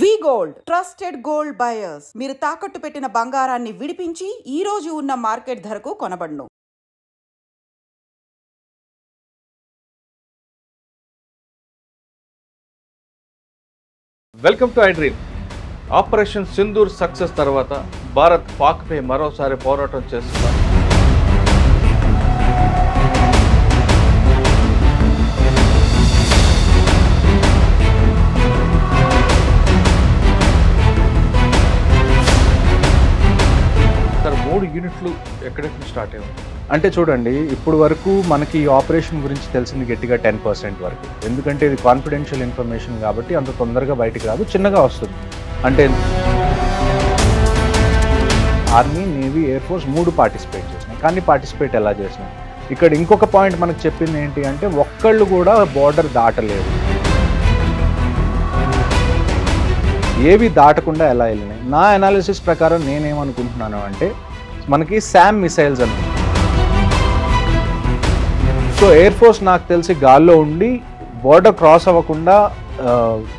వి gold trusted gold buyers. మీరు తాకట్టు పెట్టిన బంగారాన్ని విడిపించి ఈ రోజు ఉన్న మార్కెట్ ధరకు కొనబడును. Welcome to I dream. Operation Sindoor success తర్వాత భారత్ పాక్పై మరోసారి పోరాటం చేస్తున్నారు. సార్ 3 యూనిట్లు ఎక్కడెక్కడ స్టార్ట్ అయ్యాయి? అంటే చూడండి, ఇప్పుడు వరకు మనకి ఈ ఆపరేషన్ గురించి తెలిసింది గట్టిగా 10% వరకు. ఎందుకంటే ఇది కాన్ఫిడెన్షియల్ ఇన్ఫర్మేషన్ కాబట్టి అంత తొందరగా బయటికి రాదు, చిన్నగా వస్తుంది. అంటే army, navy, air force 3 participate చేసినాయి. కానీ పార్టిసిపేట్ ఎలా చేసినాయి? ఇక్కడ ఇంకొక పాయింట్ మనకు చెప్పింది ఏంటి అంటే, ఒక్కళ్ళు కూడా బోర్డర్ దాటలేదు. ఏవి దాటకుండా ఎలా వెళ్ళినాయి? నా అనాలిసిస్ ప్రకారం నేనేమనుకుంటున్నాను అంటే, మనకి శామ్ మిసైల్స్ అని. సో ఎయిర్ ఫోర్స్ నాకు తెలిసి గాల్లో ఉండి బోర్డర్ క్రాస్ అవ్వకుండా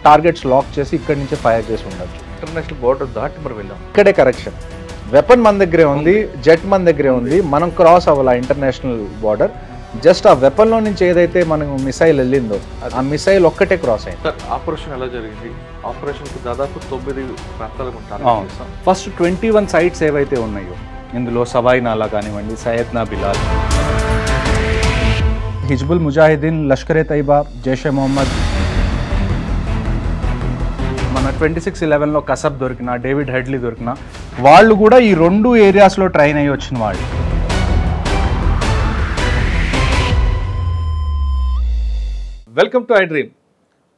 టార్గెట్స్ లాక్ చేసి ఇక్కడి నుంచే ఫైర్ చేసి ఉండొచ్చు. ఇంటర్నేషనల్ బోర్డర్ దాటి మరి వెళ్ళాం. ఇక్కడే కరెక్షన్. వెపన్ మన దగ్గరే ఉంది, జెట్ మన దగ్గరే ఉంది. మనం క్రాస్ అవ్వాలి ఇంటర్నేషనల్ బోర్డర్. జస్ట్ ఆ వెపన్లో నుంచి ఏదైతే మనం మిసైల్ వెళ్ళిందో ఆ మిసైల్ ఒక్కటే క్రాస్ అయింది. సార్, ఆపరేషన్ ఎలా జరిగింది? ఆపరేషన్కి దాదాపు 9 ప్రాంతాలకు ఉంటారు. ఫస్ట్ 21 సైట్స్ ఏవైతే ఉన్నాయో ఇందులో సవాయి నాలా కానివ్వండి, సయ్యద్నా బిలాల్, హిజ్బుల్ ముజాహిదీన్, లష్కరే తైబా, జైషే మొహమ్మద్, మన 26/11లో కసబ్ దొరికిన, డేవిడ్ హెడ్లీ దొరికిన వాళ్ళు కూడా ఈ 2 ఏరియాస్లో ట్రైన్ అయ్యి వచ్చిన వాళ్ళు. Welcome to I dream.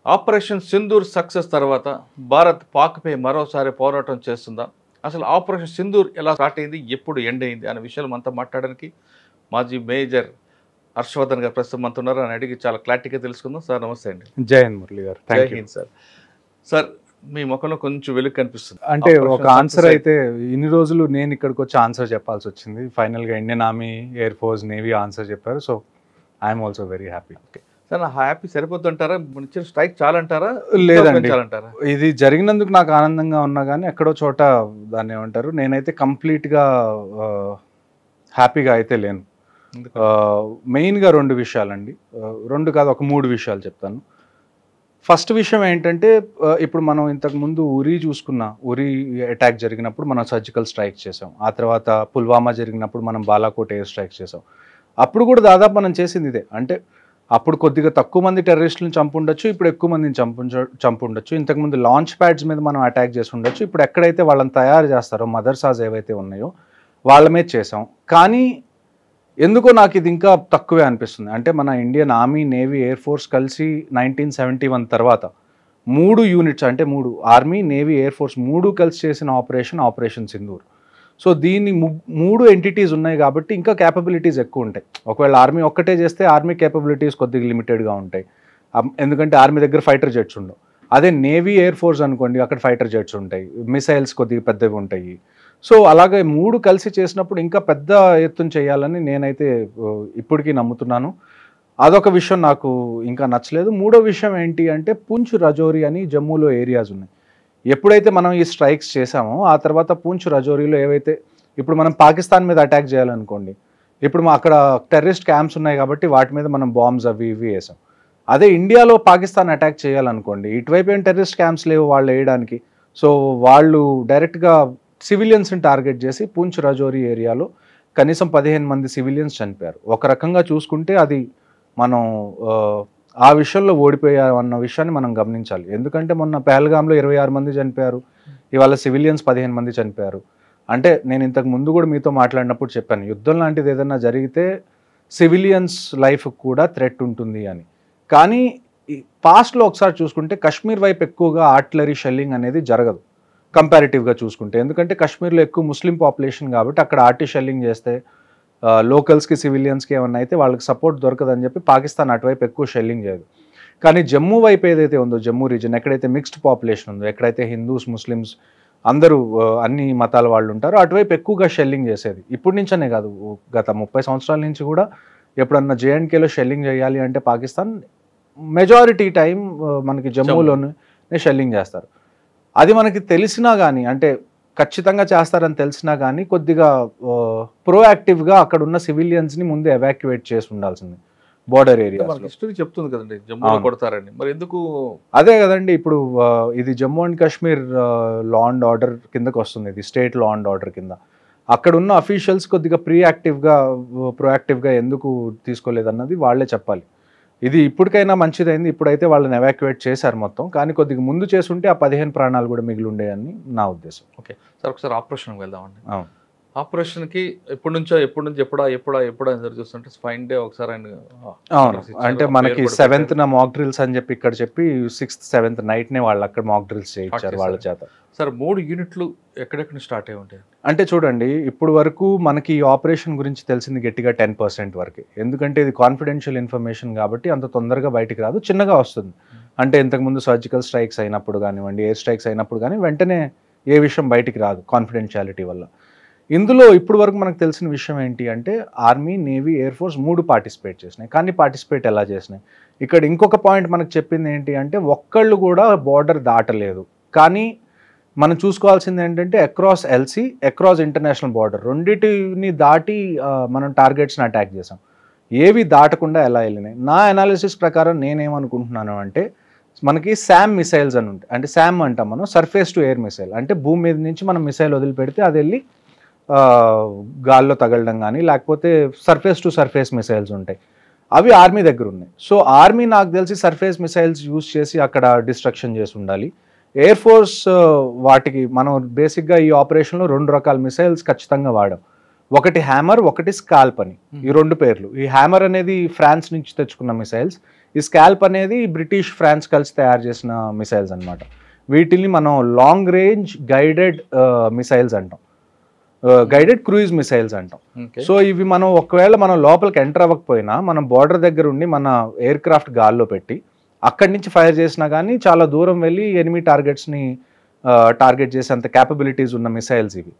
Operation Sindoor success తర్వాత భారత్ పాక్పై మరోసారి పోరాటం చేస్తుందా? అసలు ఆపరేషన్ సింధూర్ ఎలా స్టార్ట్ అయింది, ఎప్పుడు ఎండ్ అయింది అనే విషయాలు మనతో మాట్లాడడానికి మాజీ మేజర్ హర్షవర్ధన్ గారు ప్రస్తుతం మనతో ఉన్నారు. అని అడిగి చాలా క్లారిటీగా తెలుసుకుందాం. సార్ నమస్తే అండి. జై హింద్ మురళి గారు. జై హింద్ సార్. సార్, మీ ముఖంలో కొంచెం వెలుగు కనిపిస్తుంది. అంటే ఒక ఆన్సర్ అయితే ఇన్ని రోజులు నేను ఇక్కడికి వచ్చి ఆన్సర్ చెప్పాల్సి వచ్చింది. ఫైనల్గా Indian army, air force, navy answer చెప్పారు. So I'm also very happy. Okay sir, నా హ్యాపీ సరిపోతుంటారా? ఇచ్చిన స్ట్రైక్ చాలంటారా? లేదండి, ఇది జరిగినందుకు నాకు ఆనందంగా ఉన్నా కానీ ఎక్కడో చోట దాన్ని ఏమంటారు, నేనైతే కంప్లీట్గా హ్యాపీగా అయితే లేను. మెయిన్గా 2 విషయాలండి. 2 కాదు, ఒక 3 విషయాలు చెప్తాను. ఫస్ట్ విషయం ఏంటంటే, ఇప్పుడు మనం ఇంతకుముందు ఉరీ చూసుకున్న, ఉరీ అటాక్ జరిగినప్పుడు మనం సర్జికల్ స్ట్రైక్ చేసాం. ఆ తర్వాత పుల్వామా జరిగినప్పుడు మనం బాలాకోట్ ఎయిర్ స్ట్రైక్ చేసాం. అప్పుడు కూడా దాదాపు మనం చేసింది ఇదే. అంటే అప్పుడు కొద్దిగా తక్కువ మంది టెర్రరిస్టులను చంపుండొచ్చు, ఇప్పుడు ఎక్కువ మందిని చంపుండొచ్చు. ఇంతకుముందు లాంచ్ ప్యాడ్స్ మీద మనం అటాక్ చేసి ఉండొచ్చు. ఇప్పుడు ఎక్కడైతే వాళ్ళని తయారు చేస్తారో, మదర్సాస్ ఏవైతే ఉన్నాయో వాళ్ళ మీద చేసాం. కానీ ఎందుకో నాకు ఇది ఇంకా తక్కువే అనిపిస్తుంది. అంటే మన Indian army, navy, air force కలిసి 1971 తర్వాత 3 యూనిట్స్, అంటే 3 ఆర్మీ, నేవీ, ఎయిర్ ఫోర్స్ 3 కలిసి చేసిన ఆపరేషన్ సింధూర్. సో దీన్ని 3 ఎంటిటీస్ ఉన్నాయి కాబట్టి ఇంకా క్యాపబిలిటీస్ ఎక్కువ ఉంటాయి. ఒకవేళ ఆర్మీ ఒక్కటే చేస్తే ఆర్మీ క్యాపబిలిటీస్ కొద్దిగా లిమిటెడ్గా ఉంటాయి. ఎందుకంటే ఆర్మీ దగ్గర ఫైటర్ జెట్స్ ఉండవు. అదే నేవీ, ఎయిర్ ఫోర్స్ అనుకోండి, అక్కడ ఫైటర్ జెట్స్ ఉంటాయి, మిసైల్స్ కొద్దిగా పెద్దవి ఉంటాయి. సో అలాగే 3 కలిసి చేసినప్పుడు ఇంకా పెద్ద ఎత్తున చేయాలని నేనైతే ఇప్పటికీ నమ్ముతున్నాను. అదొక విషయం నాకు ఇంకా నచ్చలేదు. 3వ విషయం ఏంటి అంటే, పూంచ్, రజౌరి అని జమ్మూలో ఏరియాస్ ఉన్నాయి. ఎప్పుడైతే మనం ఈ స్ట్రైక్స్ చేసామో ఆ తర్వాత పూంచ్, రజౌరిలో ఏవైతే ఇప్పుడు మనం పాకిస్తాన్ మీద అటాక్ చేయాలనుకోండి, ఇప్పుడు అక్కడ టెర్రరిస్ట్ క్యాంప్స్ ఉన్నాయి కాబట్టి వాటి మీద మనం బాంబ్స్ అవి ఇవి వేసాం. అదే ఇండియాలో పాకిస్తాన్ అటాక్ చేయాలనుకోండి, ఇటువైపు ఏం టెర్రరిస్ట్ క్యాంప్స్ లేవు వాళ్ళు వేయడానికి. సో వాళ్ళు డైరెక్ట్గా సివిలియన్స్ని టార్గెట్ చేసి పూంచ్, రజౌరి ఏరియాలో కనీసం 15 మంది సివిలియన్స్ చనిపోయారు. ఒక రకంగా చూసుకుంటే అది మనం ఆ విషయంలో ఓడిపోయామన్న విషయాన్ని మనం గమనించాలి. ఎందుకంటే మొన్న పహల్గామ్లో 26 మంది చనిపోయారు, ఇవాళ సివిలియన్స్ 15 మంది చనిపోయారు. అంటే నేను ఇంతకు ముందు కూడా మీతో మాట్లాడినప్పుడు చెప్పాను, యుద్ధం లాంటిది ఏదైనా జరిగితే సివిలియన్స్ లైఫ్ కూడా థ్రెట్ ఉంటుంది అని. కానీ పాస్ట్లో ఒకసారి చూసుకుంటే కాశ్మీర్ వైపు ఎక్కువగా ఆర్టిలరీ షెల్లింగ్ అనేది జరగదు కంపారిటివ్గా చూసుకుంటే. ఎందుకంటే కాశ్మీర్లో ఎక్కువ ముస్లిం పాపులేషన్ కాబట్టి అక్కడ ఆర్టీ షెల్లింగ్ చేస్తే లోకల్స్కి, సివిలియన్స్కి ఏమన్నా అయితే వాళ్ళకి సపోర్ట్ దొరకదని చెప్పి పాకిస్తాన్ అటువైపు ఎక్కువ షెల్లింగ్ చేయదు. కానీ జమ్మూ వైపు ఏదైతే ఉందో, జమ్మూ రీజన్ ఎక్కడైతే మిక్స్డ్ పాపులేషన్ ఉందో, ఎక్కడైతే హిందూస్, ముస్లిమ్స్ అందరూ అన్ని మతాల వాళ్ళు ఉంటారో అటువైపు ఎక్కువగా షెల్లింగ్ చేసేది. ఇప్పటి నుంచనే కాదు, గత 30 సంవత్సరాల నుంచి కూడా ఎప్పుడన్నా జేఎండ్కేలో షెల్లింగ్ చేయాలి అంటే పాకిస్తాన్ మెజారిటీ టైం మనకి జమ్మూలోనే షెల్లింగ్ చేస్తారు. అది మనకి తెలిసినా కానీ, అంటే ఖచ్చితంగా చేస్తారని తెలిసినా కానీ కొద్దిగా ప్రోయాక్టివ్గా అక్కడ ఉన్న సివిలియన్స్ని ముందు ఎవాక్యువేట్ చేసి ఉండాల్సింది బోర్డర్ ఏరియా. హిస్టరీ చెప్తుంది కదండి జమ్మూలో కొడతారని, మరి ఎందుకు? అదే కదండి, ఇప్పుడు ఇది Jammu and Kashmir law and order కిందకు వస్తుంది, ఇది స్టేట్ లా అండ్ ఆర్డర్ కింద. అక్కడ ఉన్న అఫీషియల్స్ కొద్దిగా ప్రోయాక్టివ్గా ఎందుకు తీసుకోలేదన్నది వాళ్ళే చెప్పాలి. ఇది ఇప్పటికైనా మంచిదైంది, ఇప్పుడైతే వాళ్ళని ఎవాక్యువేట్ చేశారు మొత్తం, కానీ కొద్దిగా ముందు చేసుంటే ఆ 15 ప్రాణాలు కూడా మిగిలి ఉండేయని నా ఉద్దేశం. ఓకే సార్, ఒకసారి ఆపరేషన్కి వెళ్దామండి. అవును, ఆపరేషన్కి ఎప్పటి నుంచి ఎప్పుడా ఎదురు చూస్తుంటే ఫైన్ డే ఒకసారి ఆయన అవును. అంటే మనకి 7th మాక్ డ్రిల్స్ అని చెప్పి 6th 7th నైట్నే వాళ్ళు అక్కడ మాక్ డ్రిల్స్ చేయించారు వాళ్ళ చేత. సార్ 3 యూనిట్లు ఎక్కడెక్కడ స్టార్ట్ అయ్యి ఉంటాయి? అంటే చూడండి, ఇప్పుడు వరకు మనకి ఈ ఆపరేషన్ గురించి తెలిసింది గట్టిగా 10% వరకే, ఎందుకంటే ఇది కాన్ఫిడెన్షియల్ ఇన్ఫర్మేషన్ కాబట్టి అంత తొందరగా బయటికి రాదు, చిన్నగా వస్తుంది. అంటే ఇంతకుముందు సర్జికల్ స్ట్రైక్స్ అయినప్పుడు కానివ్వండి, ఎయిర్ స్ట్రైక్స్ అయినప్పుడు కానీ వెంటనే ఏ విషయం బయటికి రాదు కాన్ఫిడెన్షియాలిటీ వల్ల. ఇందులో ఇప్పుడు వరకు మనకు తెలిసిన విషయం ఏంటి అంటే army, navy, air force 3 participate చేసినాయి. కానీ పార్టిసిపేట్ ఎలా చేసినాయి? ఇక్కడ ఇంకొక పాయింట్ మనకు చెప్పింది ఏంటి అంటే ఒక్కళ్ళు కూడా బార్డర్ దాటలేదు. కానీ మనం చూసుకోవాల్సింది ఏంటంటే across LC, across international border రెండింటిని దాటి మనం టార్గెట్స్ని అటాక్ చేసాం. ఏవి దాటకుండా ఎలా వెళ్ళినాయి? నా అనాలిసిస్ ప్రకారం నేనేమనుకుంటున్నాను అంటే మనకి శామ్ మిసైల్స్ అని ఉంటాయి. అంటే శామ్ అంటాం మనం, సర్ఫేస్ టు ఎయిర్ మిసైల్. అంటే భూమి మీద నుంచి మనం మిసైల్ వదిలిపెడితే అది వెళ్ళి గాల్లో తగలడం కానీ, లేకపోతే సర్ఫేస్ టు సర్ఫేస్ మిసైల్స్ ఉంటాయి, అవి ఆర్మీ దగ్గర ఉన్నాయి. సో ఆర్మీ నాకు తెలిసి సర్ఫేస్ మిసైల్స్ యూజ్ చేసి అక్కడ డిస్ట్రక్షన్ చేసి ఉండాలి. ఎయిర్ ఫోర్స్ వాటికి మనం బేసిక్గా ఈ ఆపరేషన్లో 2 రకాల మిసైల్స్ ఖచ్చితంగా వాడాం. ఒకటి హ్యామర్, ఒకటి స్కాల్ప్ అని, ఈ 2 పేర్లు. ఈ హ్యామర్ అనేది ఫ్రాన్స్ నుంచి తెచ్చుకున్న మిసైల్స్, ఈ స్కాల్ప్ అనేది బ్రిటిష్, ఫ్రాన్స్ కలిసి తయారు చేసిన మిసైల్స్ అనమాట. వీటిని మనం లాంగ్ రేంజ్ గైడెడ్ మిసైల్స్ అంటాం, గైడెడ్ క్రూయిజ్ మిసైల్స్ అంటాం. సో ఇవి మనం ఒకవేళ మనం లోపలికి ఎంటర్ అవ్వకపోయినా మనం బార్డర్ దగ్గర ఉండి మన ఎయిర్ క్రాఫ్ట్ గాల్లో పెట్టి అక్కడి నుంచి ఫైర్ చేసినా కానీ చాలా దూరం వెళ్ళి ఎనిమీ టార్గెట్స్ని టార్గెట్ చేసేంత క్యాపబిలిటీస్ ఉన్న మిసైల్స్ ఇవి.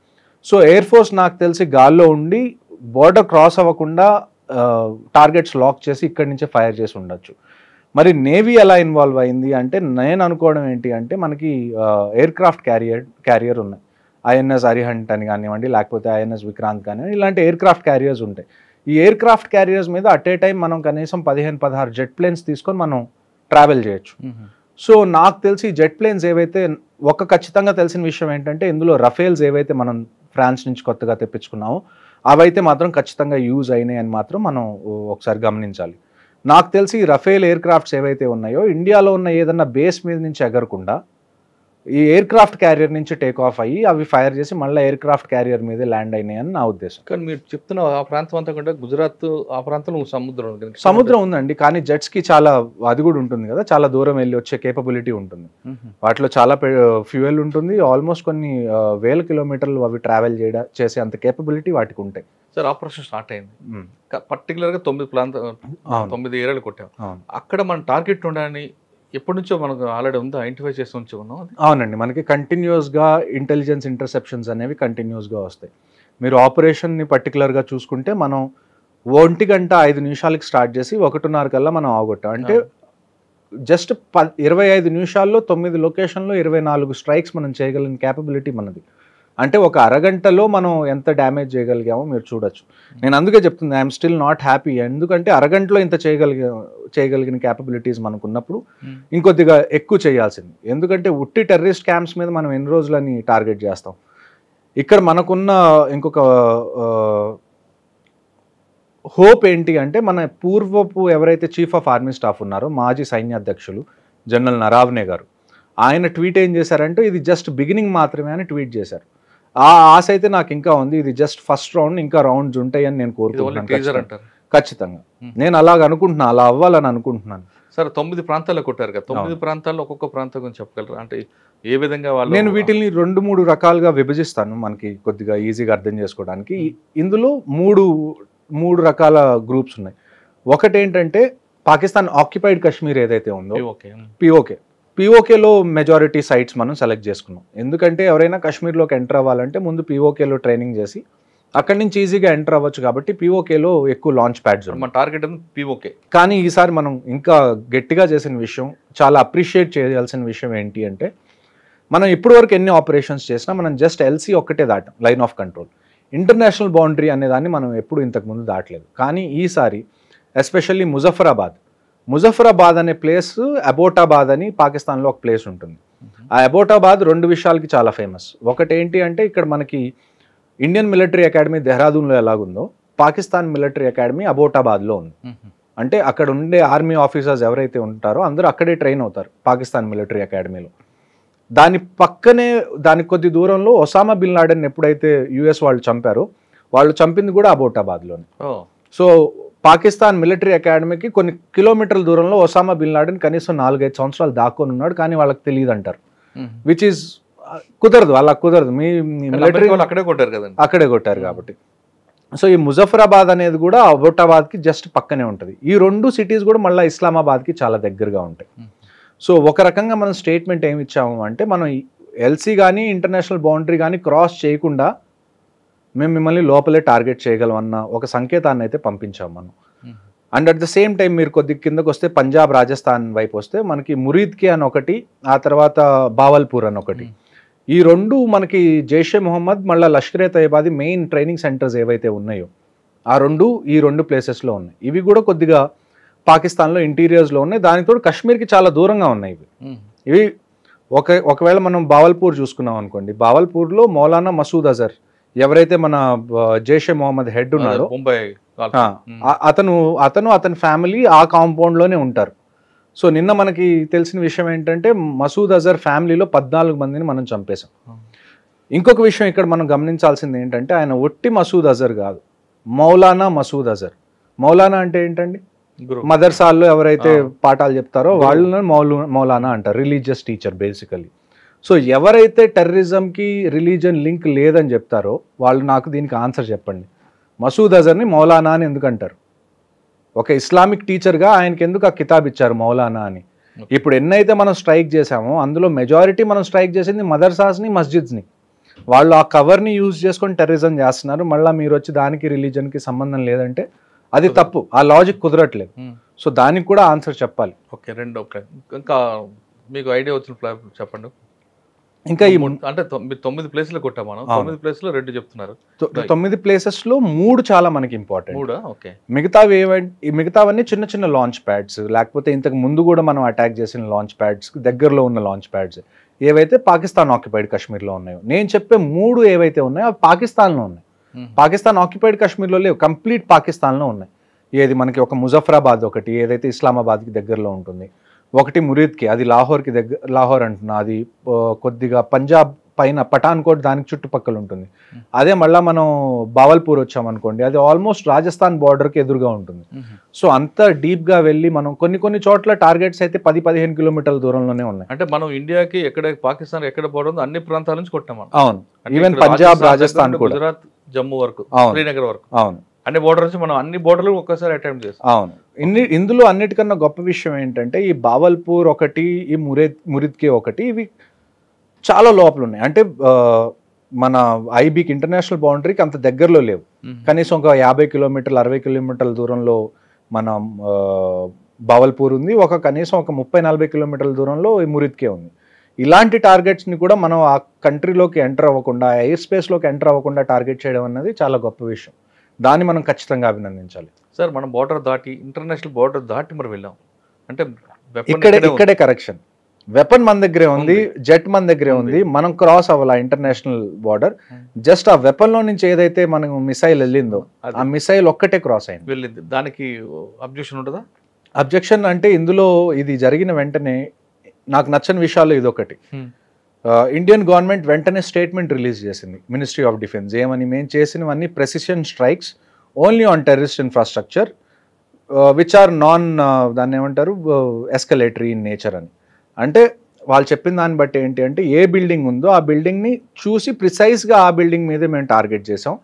సో ఎయిర్ ఫోర్స్ నాకు తెలిసి గాల్లో ఉండి బార్డర్ క్రాస్ అవ్వకుండా టార్గెట్స్ లాక్ చేసి ఇక్కడి నుంచే ఫైర్ చేసి ఉండొచ్చు. మరి నేవీ ఎలా ఇన్వాల్వ్ అయింది అంటే నేను అనుకోవడం ఏంటి అంటే మనకి ఎయిర్ క్రాఫ్ట్ క్యారియర్ ఉన్నాయి, ఐఎన్ఎస్ అరిహంట్ అని కానివ్వండి, లేకపోతే ఐఎన్ఎస్ విక్రాంత్ కానివ్వండి, ఇలాంటి ఎయిర్ క్రాఫ్ట్ క్యారియర్స్ ఉంటాయి. ఈ ఎయిర్ క్రాఫ్ట్ క్యారియర్స్ మీద అట్ ఏ టైం మనం కనీసం 15-16 జెట్ ప్లేన్స్ తీసుకొని మనం ట్రావెల్ చేయొచ్చు. సో నాకు తెలిసి జెట్ ప్లేన్స్ ఏవైతే ఖచ్చితంగా తెలిసిన విషయం ఏంటంటే ఇందులో రఫేల్స్ ఏవైతే మనం ఫ్రాన్స్ నుంచి కొత్తగా తెప్పించుకున్నామో అవైతే మాత్రం ఖచ్చితంగా యూజ్ అయినాయి అని మాత్రం మనం ఒకసారి గమనించాలి. నాకు తెలిసి రఫేల్ ఎయిర్ క్రాఫ్ట్స్ ఏవైతే ఉన్నాయో ఇండియాలో ఉన్న ఏదన్నా బేస్ మీద నుంచి ఎగరకుండా ఈ ఎయిర్ క్రాఫ్ట్ క్యారియర్ నుంచి టేక్ ఆఫ్ అయ్యి అవి ఫైర్ చేసి మళ్ళీ ఎయిర్ క్రాఫ్ట్ క్యారియర్ మీద ల్యాండ్ అయినాయి అని నా ఉద్దేశం. కానీ మీరు చెప్తున్న ఆ ప్రాంతం అంతా కూడా గుజరాత్, ఆ ప్రాంతంలో సముద్రం ఉందండి, కానీ జెట్స్కి చాలా అది కూడా ఉంటుంది కదా, చాలా దూరం వెళ్ళి వచ్చే కేపబిలిటీ ఉంటుంది. వాటిలో చాలా ఫ్యూయల్ ఉంటుంది, ఆల్మోస్ట్ కొన్ని వేల కిలోమీటర్లు అవి ట్రావెల్ చేసే అంత కేపబిలిటీ వాటికి ఉంటాయి. సార్ ఆపరేషన్ స్టార్ట్ అయింది, పర్టికులర్గా 9 ఏరియాలు కొట్టాం. అక్కడ మన టార్గెట్ ఉండాలని ఎప్పటి నుంచో మనకు ఆల్రెడీ ఉందా, ఐడెంటిఫై చేసి ఉంచి ఉన్నాం? అవునండి, మనకి కంటిన్యూస్గా ఇంటెలిజెన్స్ ఇంటర్సెప్షన్స్ అనేవి కంటిన్యూస్గా వస్తాయి. మీరు ఆపరేషన్ని పర్టికులర్గా చూసుకుంటే మనం 1 గంట 5 నిమిషాలకి స్టార్ట్ చేసి 1:30 కల్లా మనం అవగొట్టాం. అంటే జస్ట్ 25 నిమిషాల్లో 9 లొకేషన్లో 24 స్ట్రైక్స్ మనం చేయగలిగిన క్యాపబిలిటీ మనది. అంటే ఒక అరగంటలో మనం ఎంత డ్యామేజ్ చేయగలిగామో మీరు చూడొచ్చు. నేను అందుకే చెప్తుంది ఐఎమ్ స్టిల్ నాట్ హ్యాపీ, ఎందుకంటే అరగంటలో ఇంత చేయగలిగిన క్యాపబిలిటీస్ మనకు ఉన్నప్పుడు ఇంకొద్దిగా ఎక్కువ చేయాల్సింది. ఎందుకంటే ఉట్టి టెర్రరిస్ట్ క్యాంప్స్ మీద మనం ఎన్ని రోజులని టార్గెట్ చేస్తాం. ఇక్కడ మనకున్న ఇంకొక హోప్ ఏంటి అంటే మన పూర్వపు ఎవరైతే చీఫ్ ఆఫ్ ఆర్మీ స్టాఫ్ ఉన్నారో మాజీ సైన్యాధ్యక్షులు జనరల్ నరావనే గారు, ఆయన ట్వీట్ ఏం చేశారంటే ఇది జస్ట్ బిగినింగ్ మాత్రమే అని ట్వీట్ చేశారు. ఆ ఆశ అయితే నాకు ఇంకా ఉంది, ఇది జస్ట్ ఫస్ట్ రౌండ్, ఇంకా రౌండ్స్ ఉంటాయని నేను కోరుకుంటున్నాను. ఖచ్చితంగా నేను అలాగ అనుకుంటున్నాను, అలా అవ్వాలని అనుకుంటున్నాను. సార్ 9 ప్రాంతాల్లో కొట్టారు కదా, 9 ప్రాంతాల్లో ఒక్కొక్క ప్రాంతం గురించి చెప్పగలరా? అంటే ఏ విధంగా వాళ్ళు? నేను వీటిని 2-3 రకాలుగా విభజిస్తాను మనకి కొద్దిగా ఈజీగా అర్థం చేసుకోవడానికి. ఇందులో మూడు రకాల గ్రూప్స్ ఉన్నాయి. ఒకటి ఏంటంటే పాకిస్తాన్ ఆక్యుపైడ్ కాశ్మీర్ ఏదైతే ఉందో పిఓకేలో మెజారిటీ సైట్స్ మనం సెలెక్ట్ చేసుకున్నాం. ఎందుకంటే ఎవరైనా కాశ్మీర్లోకి ఎంటర్ అవ్వాలంటే ముందు పిఓకేలో ట్రైనింగ్ చేసి అక్కడి నుంచి ఈజీగా ఎంటర్ అవ్వచ్చు కాబట్టి పిఓకేలో ఎక్కువ లాంచ్ ప్యాడ్స్ మన టార్గెట్ పిఓకే. కానీ ఈసారి మనం ఇంకా గట్టిగా చేసిన విషయం, చాలా అప్రిషియేట్ చేయాల్సిన విషయం ఏంటి అంటే మనం ఇప్పటి వరకు ఎన్ని ఆపరేషన్స్ చేసినా మనం జస్ట్ ఎల్సీ ఒక్కటే దాటాం, line of control. International boundary అనేదాన్ని మనం ఎప్పుడు ఇంతకుముందు దాటలేదు. కానీ ఈసారి ఎస్పెషల్లీ ముజఫరాబాద్ అనే ప్లేస్, అబోటాబాద్ అని పాకిస్తాన్లో ఒక ప్లేస్ ఉంటుంది. ఆ అబోటాబాద్ 2 విషయాలకి చాలా ఫేమస్. ఒకటి ఏంటి అంటే ఇక్కడ మనకి ఇండియన్ మిలిటరీ అకాడమీ దెహ్రాదూన్లో ఎలాగుందో పాకిస్తాన్ మిలిటరీ అకాడమీ అబోటాబాద్లో ఉంది. అంటే అక్కడ ఉండే ఆర్మీ ఆఫీసర్స్ ఎవరైతే ఉంటారో అందరూ అక్కడే ట్రైన్ అవుతారు పాకిస్తాన్ మిలిటరీ అకాడమీలో. దాని పక్కనే దానికి కొద్ది దూరంలో ఒసామా బిన్ లాడెన్ ఎప్పుడైతే యుఎస్ వాళ్ళు చంపారో వాళ్ళు చంపింది కూడా అబోటాబాద్లోనే. సో పాకిస్తాన్ మిలిటరీ అకాడమీకి కొన్ని కిలోమీటర్ల దూరంలో ఒసామా బిన్ లాడెన్ కనీసం 4-5 సంవత్సరాలు దాక్కొని ఉన్నాడు, కానీ వాళ్ళకి తెలియదు అంటారు. విచ్ ఈజ్ కుదరదు, అలా కుదరదు. మీ మిలిటరీ అక్కడే కొట్టారు కాబట్టి. సో ఈ ముజఫరాబాద్ అనేది కూడా అబోటాబాద్కి జస్ట్ పక్కనే ఉంటుంది. ఈ 2 సిటీస్ కూడా మళ్ళీ ఇస్లామాబాద్కి చాలా దగ్గరగా ఉంటాయి. సో ఒక రకంగా మనం స్టేట్మెంట్ ఏమి ఇచ్చాము అంటే, మనం ఎల్సీ కానీ ఇంటర్నేషనల్ బౌండరీ కానీ క్రాస్ చేయకుండా మేము మిమ్మల్ని లోపలే టార్గెట్ చేయగలం అన్న ఒక సంకేతాన్ని అయితే పంపించాము మనం. And at the same time మీరు కొద్ది కిందకు వస్తే పంజాబ్, రాజస్థాన్ వైపు వస్తే మనకి మురీద్కి అని ఒకటి, ఆ తర్వాత బావల్పూర్ అని ఒకటి. ఈ 2 మనకి జైషే మొహమ్మద్ మళ్ళీ లష్కరే తయ్యబాది మెయిన్ ట్రైనింగ్ సెంటర్స్ ఏవైతే ఉన్నాయో ఆ 2 ఈ 2 ప్లేసెస్లో ఉన్నాయి. ఇవి కూడా కొద్దిగా పాకిస్తాన్లో ఇంటీరియర్స్లో ఉన్నాయి. దానితో కాశ్మీర్కి చాలా దూరంగా ఉన్నాయి ఇవి. ఒకవేళ మనం బావల్పూర్ చూసుకున్నాం అనుకోండి, బావల్పూర్లో మౌలానా మసూద్ అజర్ ఎవరైతే మన జైషే మొహమ్మద్ హెడ్ ఉన్నాడో అతని ఫ్యామిలీ ఆ కాంపౌండ్లోనే ఉంటారు. సో నిన్న మనకి తెలిసిన విషయం ఏంటంటే మసూద్ అజర్ ఫ్యామిలీలో 14 మందిని మనం చంపేశాం. ఇంకొక విషయం ఇక్కడ మనం గమనించాల్సింది ఏంటంటే ఆయన ఒట్టి మసూద్ అజర్ కాదు, మౌలానా మసూద్ అజర్. మౌలానా అంటే ఏంటండి, మదర్సాల్లో ఎవరైతే పాఠాలు చెప్తారో వాళ్ళని మౌలానా అంటారు, రిలీజియస్ టీచర్ బేసికలీ. సో ఎవరైతే టెర్రరిజంకి రిలీజియన్ లింక్ లేదని చెప్తారో వాళ్ళు నాకు దీనికి ఆన్సర్ చెప్పండి. మసూద్ అజర్ని మౌలానా అని ఎందుకు అంటారు? ఒక ఇస్లామిక్ టీచర్గా ఆయనకి ఎందుకు ఆ కితాబ్ ఇచ్చారు మౌలానా అని? ఇప్పుడు ఎన్నైతే మనం స్ట్రైక్ చేసామో అందులో మెజారిటీ మనం స్ట్రైక్ చేసింది మదర్సాస్ని, మస్జిద్స్ని. వాళ్ళు ఆ కవర్ని యూజ్ చేసుకొని టెర్రరిజం చేస్తున్నారు. మళ్ళీ మీరు వచ్చి దానికి రిలీజన్కి సంబంధం లేదంటే అది తప్పు, ఆ లాజిక్ కుదరట్లేదు. సో దానికి కూడా ఆన్సర్ చెప్పాలి. ఓకే, రెండో ఇంకా మీకు ఐడియా వచ్చిన చెప్పండి. ఇంకా ఈ అంటే 9 ప్లేస్లు కొట్టాం మనం, 9 ప్లేస్లో 2 చెప్తున్నారు. 9 ప్లేసెస్లో 3 చాలా మనకి ఇంపార్టెంట్. ఓకే, మిగతావన్నీ చిన్న చిన్న లాంచ్ ప్యాడ్స్, లేకపోతే ఇంతకు ముందు కూడా మనం అటాక్ చేసిన లాంచ్ ప్యాడ్స్, దగ్గరలో ఉన్న లాంచ్ ప్యాడ్స్ ఏవైతే పాకిస్తాన్ ఆక్యుపైడ్ కాశ్మీర్లో ఉన్నాయో. నేను చెప్పే 3 ఏవైతే ఉన్నాయో అవి పాకిస్తాన్లో ఉన్నాయి. పాకిస్తాన్ ఆక్యుపైడ్ కాశ్మీర్లో లేవు, కంప్లీట్ పాకిస్తాన్లో ఉన్నాయి. ఏది మనకి ఒక ముజఫరాబాద్ ఒకటి ఏదైతే ఇస్లామాబాద్కి దగ్గరలో ఉంటుంది, ఒకటి మురీద్కి, అది లాహోర్కి లాహోర్ అంటున్నా, అది కొద్దిగా పంజాబ్ పైన పఠాన్కోట్ దానికి చుట్టుపక్కల ఉంటుంది. అదే మళ్ళీ మనం బావల్పూర్ వచ్చామనుకోండి, అది ఆల్మోస్ట్ రాజస్థాన్ బార్డర్కి ఎదురుగా ఉంటుంది. సో అంత డీప్గా వెళ్ళి మనం కొన్ని చోట్ల టార్గెట్స్ అయితే 10-15 కిలోమీటర్ల దూరంలోనే ఉన్నాయి. అంటే మనం ఇండియాకి ఎక్కడ పాకిస్తాన్ ఎక్కడ బోర్డర్ ఉందో అన్ని ప్రాంతాల నుంచి కొట్టాం. అవును, ఈవెన్ పంజాబ్, రాజస్థాన్, గుజరాత్, జమ్మూ వరకు, శ్రీనగర్ వరకు, అవును, అన్ని బోర్డర్ నుంచి మనం అన్ని బోర్డర్లు ఒక్కసారి అటెంప్ట్ చేస్తాం. అవును. ఇందులో అన్నిటికన్నా గొప్ప విషయం ఏంటంటే ఈ బావల్పూర్ ఒకటి, ఈ మురీద్కి ఒకటి, ఇవి చాలా లోపల ఉన్నాయి. అంటే మన ఐబీకి ఇంటర్నేషనల్ బౌండరీకి అంత దగ్గరలో లేవు. కనీసం ఒక 50 కిలోమీటర్లు 60 కిలోమీటర్ల దూరంలో మన బావల్పూర్ ఉంది, కనీసం ఒక 30-40 కిలోమీటర్ల దూరంలో ఈ మురీద్కే ఉంది. ఇలాంటి టార్గెట్స్ని కూడా మనం ఆ కంట్రీలోకి ఎంటర్ అవ్వకుండా, ఎయిర్ స్పేస్లోకి ఎంటర్ అవ్వకుండా టార్గెట్ చేయడం అన్నది చాలా గొప్ప విషయం. దాన్ని మనం ఖచ్చితంగా అభినందించాలి. సార్ మనం బార్డర్ దాటి ఇంటర్నేషనల్ బార్డర్ దాటి మరి వెళ్ళాం అంటే ఇక్కడే కరెక్షన్. వెపన్ మన దగ్గరే ఉంది, జెట్ మన దగ్గరే ఉంది, మనం క్రాస్ అవ్వాలి ఇంటర్నేషనల్ బార్డర్. జస్ట్ ఆ వెపన్ లో నుంచి ఏదైతే మనకు మిసైల్ వెళ్ళిందో ఆ మిసైల్ ఒక్కటే క్రాస్ అయింది, వెళ్ళింది. దానికి అబ్జెక్షన్ ఉంటుందా? అబ్జెక్షన్ అంటే ఇందులో ఇది జరిగిన వెంటనే నాకు నచ్చని విషయాలు ఇదొకటి. ఇండియన్ గవర్నమెంట్ వెంటనే స్టేట్మెంట్ రిలీజ్ చేసింది, మినిస్ట్రీ ఆఫ్ డిఫెన్స్, ఏమని, మేము చేసినవన్నీ precision strikes only on terrorist infrastructure which are దాన్ని ఏమంటారు, ఎస్కలేటరీ ఇన్ నేచర్ అని. అంటే వాళ్ళు చెప్పిన దాన్ని బట్టి ఏంటి అంటే ఏ బిల్డింగ్ ఉందో ఆ బిల్డింగ్ని చూసి ప్రిసైజ్గా ఆ బిల్డింగ్ మీదే మేము టార్గెట్ చేసాం.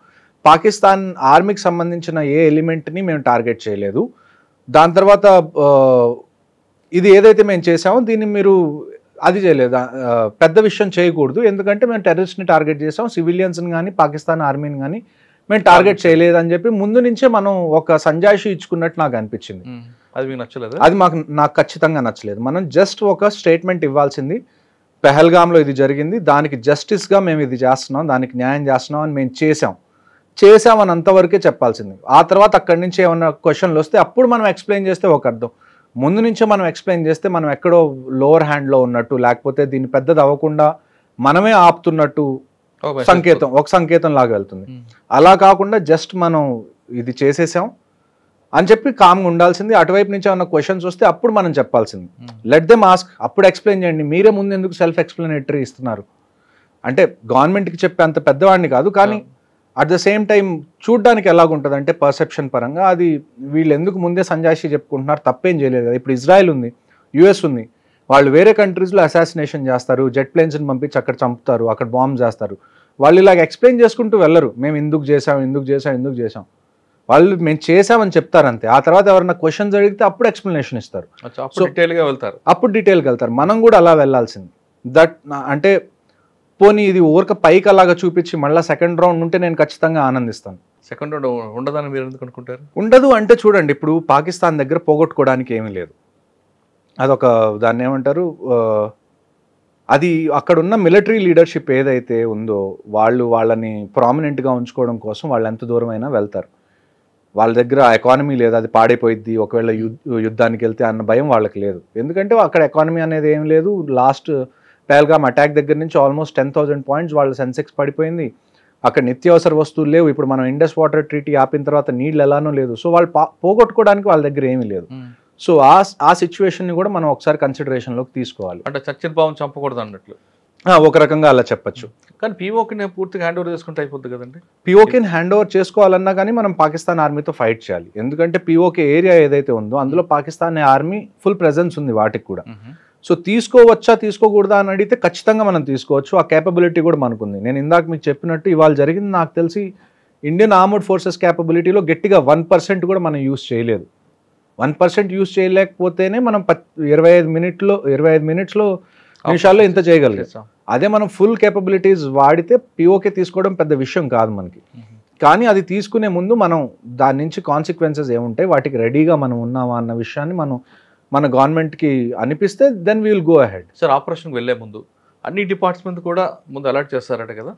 పాకిస్తాన్ ఆర్మీకి సంబంధించిన ఏ ఎలిమెంట్ని మేము టార్గెట్ చేయలేదు. దాని తర్వాత ఇది ఏదైతే మేము చేసామో దీన్ని మీరు అది చేయలేదు, పెద్ద విషయం చేయకూడదు, ఎందుకంటే మేము టెర్రరిస్ట్ని టార్గెట్ చేసాం, సివిలియన్స్ని కానీ పాకిస్తాన్ ఆర్మీని కానీ మేము టార్గెట్ చేయలేదు అని చెప్పి ముందు నుంచే మనం ఒక సంజాయిషి ఇచ్చుకున్నట్టు నాకు అనిపించింది. అది మీకు నచ్చలేదు? అది నాకు ఖచ్చితంగా నచ్చలేదు. మనం జస్ట్ ఒక స్టేట్మెంట్ ఇవ్వాల్సింది, పెహల్గామ్లో ఇది జరిగింది, దానికి జస్టిస్గా మేము ఇది చేస్తున్నాం, దానికి న్యాయం చేస్తున్నాం అని మేము చేసామని అంతవరకే చెప్పాల్సింది. ఆ తర్వాత అక్కడి నుంచి ఏమన్నా క్వశ్చన్లు వస్తే అప్పుడు మనం ఎక్స్ప్లెయిన్ చేస్తే ఒక అర్థం. ముందు నుంచే మనం ఎక్స్ప్లెయిన్ చేస్తే మనం ఎక్కడో లోవర్ హ్యాండ్లో ఉన్నట్టు, లేకపోతే దీన్ని పెద్దది అవ్వకుండా మనమే ఆపుతున్నట్టు ఒక సంకేతం లాగా వెళ్తుంది. అలా కాకుండా జస్ట్ మనం ఇది చేసేసాం అని చెప్పి కామ్గా ఉండాల్సింది. అటువైపు నుంచి ఏమన్నా క్వశ్చన్స్ వస్తే అప్పుడు మనం చెప్పాల్సింది. లెట్ దెమ్ ఆస్క్, అప్పుడు ఎక్స్ప్లెయిన్ చేయండి. మీరే ముందు ఎందుకు సెల్ఫ్ ఎక్స్ప్లెనేటరీ ఇస్తున్నారు? అంటే గవర్నమెంట్కి చెప్పే అంత పెద్దవాడిని కాదు, కానీ అట్ ద సేమ్ టైం చూడ్డానికి ఎలాగుంటుంది అంటే పర్సెప్షన్ పరంగా అది వీళ్ళు ఎందుకు ముందే సంజాయిషి చెప్పుకుంటున్నారు, తప్పేం చేయలేదు కదా. ఇప్పుడు ఇజ్రాయెల్ ఉంది, యుఎస్ ఉంది, వాళ్ళు వేరే కంట్రీస్లో అసాసినేషన్ చేస్తారు, జెట్ ప్లేన్స్ని పంపించి అక్కడ చంపుతారు, అక్కడ బాంబ్ చేస్తారు. వాళ్ళు ఇలాగ ఎక్స్ప్లెయిన్ చేసుకుంటూ వెళ్ళరు, మేము ఎందుకు చేసాం. వాళ్ళు మేము చేసామని చెప్తారు అంతే. ఆ తర్వాత ఎవరైనా క్వశ్చన్స్ అడిగితే అప్పుడు ఎక్స్ప్లెనేషన్ ఇస్తారు, అప్పుడు డీటెయిల్గా వెళ్తారు. మనం కూడా అలా వెళ్ళాల్సింది. అంటే పోనీ ఇది ఊరక పైకి అలాగా చూపించి మళ్ళీ సెకండ్ రౌండ్ ఉంటే నేను ఖచ్చితంగా ఆనందిస్తాను. సెకండ్ రౌండ్ ఉండదని మీరు ఎందుకు అనుకుంటారు? ఉండదు అంటే చూడండి, ఇప్పుడు పాకిస్తాన్ దగ్గర పోగొట్టుకోవడానికి ఏమీ లేదు. అదొక దాన్ని ఏమంటారు, అది అక్కడున్న మిలిటరీ లీడర్షిప్ ఏదైతే ఉందో వాళ్ళని ప్రామినెంట్గా ఉంచుకోవడం కోసం వాళ్ళు ఎంత దూరమైనా వెళ్తారు. వాళ్ళ దగ్గర ఎకానమీ లేదు, అది పాడైపోయిద్ది ఒకవేళ యుద్ధానికి వెళ్తే అన్న భయం వాళ్ళకి లేదు. ఎందుకంటే అక్కడ ఎకానమీ అనేది ఏం లేదు. లాస్ట్ పెహల్గామ్ అటాక్ దగ్గర నుంచి ఆల్మోస్ట్ 10,000 పాయింట్స్ వాళ్ళ సెన్సెక్స్ పడిపోయింది. అక్కడ నిత్యావసర వస్తువులు లేవు. ఇప్పుడు మనం ఇండస్ వాటర్ ట్రీటీ ఆపిన తర్వాత నీళ్ళు ఎలానో లేదు. సో వాళ్ళు పోగొట్టుకోవడానికి వాళ్ళ దగ్గర ఏమీ లేదు. సో ఆ సిచ్యువేషన్ని కూడా మనం ఒకసారి కన్సిడరేషన్లోకి తీసుకోవాలి. అంటే చచ్చిన పావం చంపకూడదు అన్నట్లు ఒక రకంగా అలా చెప్పచ్చు. కానీ పీఓకేని పూర్తిగా హ్యాండ్ ఓవర్ చేసుకుంటే అయిపోతుంది కదండి. పీఓకేని హ్యాండ్ ఓవర్ చేసుకోవాలన్నా కానీ మనం పాకిస్తాన్ ఆర్మీతో ఫైట్ చేయాలి. ఎందుకంటే పీఓకే ఏరియా ఏదైతే ఉందో అందులో పాకిస్తాన్ ఆర్మీ ఫుల్ ప్రెజెన్స్ ఉంది వాటికి కూడా. సో తీసుకోవచ్చా తీసుకోకూడదా అని అడిగితే ఖచ్చితంగా మనం తీసుకోవచ్చు. ఆ కేపబిలిటీ కూడా మనకుంది. నేను ఇందాక మీకు చెప్పినట్టు ఇవాళ జరిగింది నాకు తెలిసి ఇండియన్ ఆర్మర్డ్ ఫోర్సెస్ కేపబిలిటీలో గట్టిగా 1% కూడా మనం యూస్ చేయలేదు. 1% యూస్ చేయలేకపోతేనే మనం 25 నిమిషాల్లో ఇంత చేయగలిగాం. అదే మనం ఫుల్ కేపబిలిటీస్ వాడితే పీఓకే తీసుకోవడం పెద్ద విషయం కాదు మనకి. కానీ అది తీసుకునే ముందు మనం దాని నుంచి కాన్సిక్వెన్సెస్ ఏముంటాయి, వాటికి రెడీగా మనం ఉన్నామా అన్న విషయాన్ని మన గవర్నమెంట్కి అనిపిస్తే then we will go ahead. Sir, ఆపరేషన్కి వెళ్ళే ముందు అన్ని డిపార్ట్మెంట్ కూడా ముందు అలర్ట్ చేస్తారట కదా?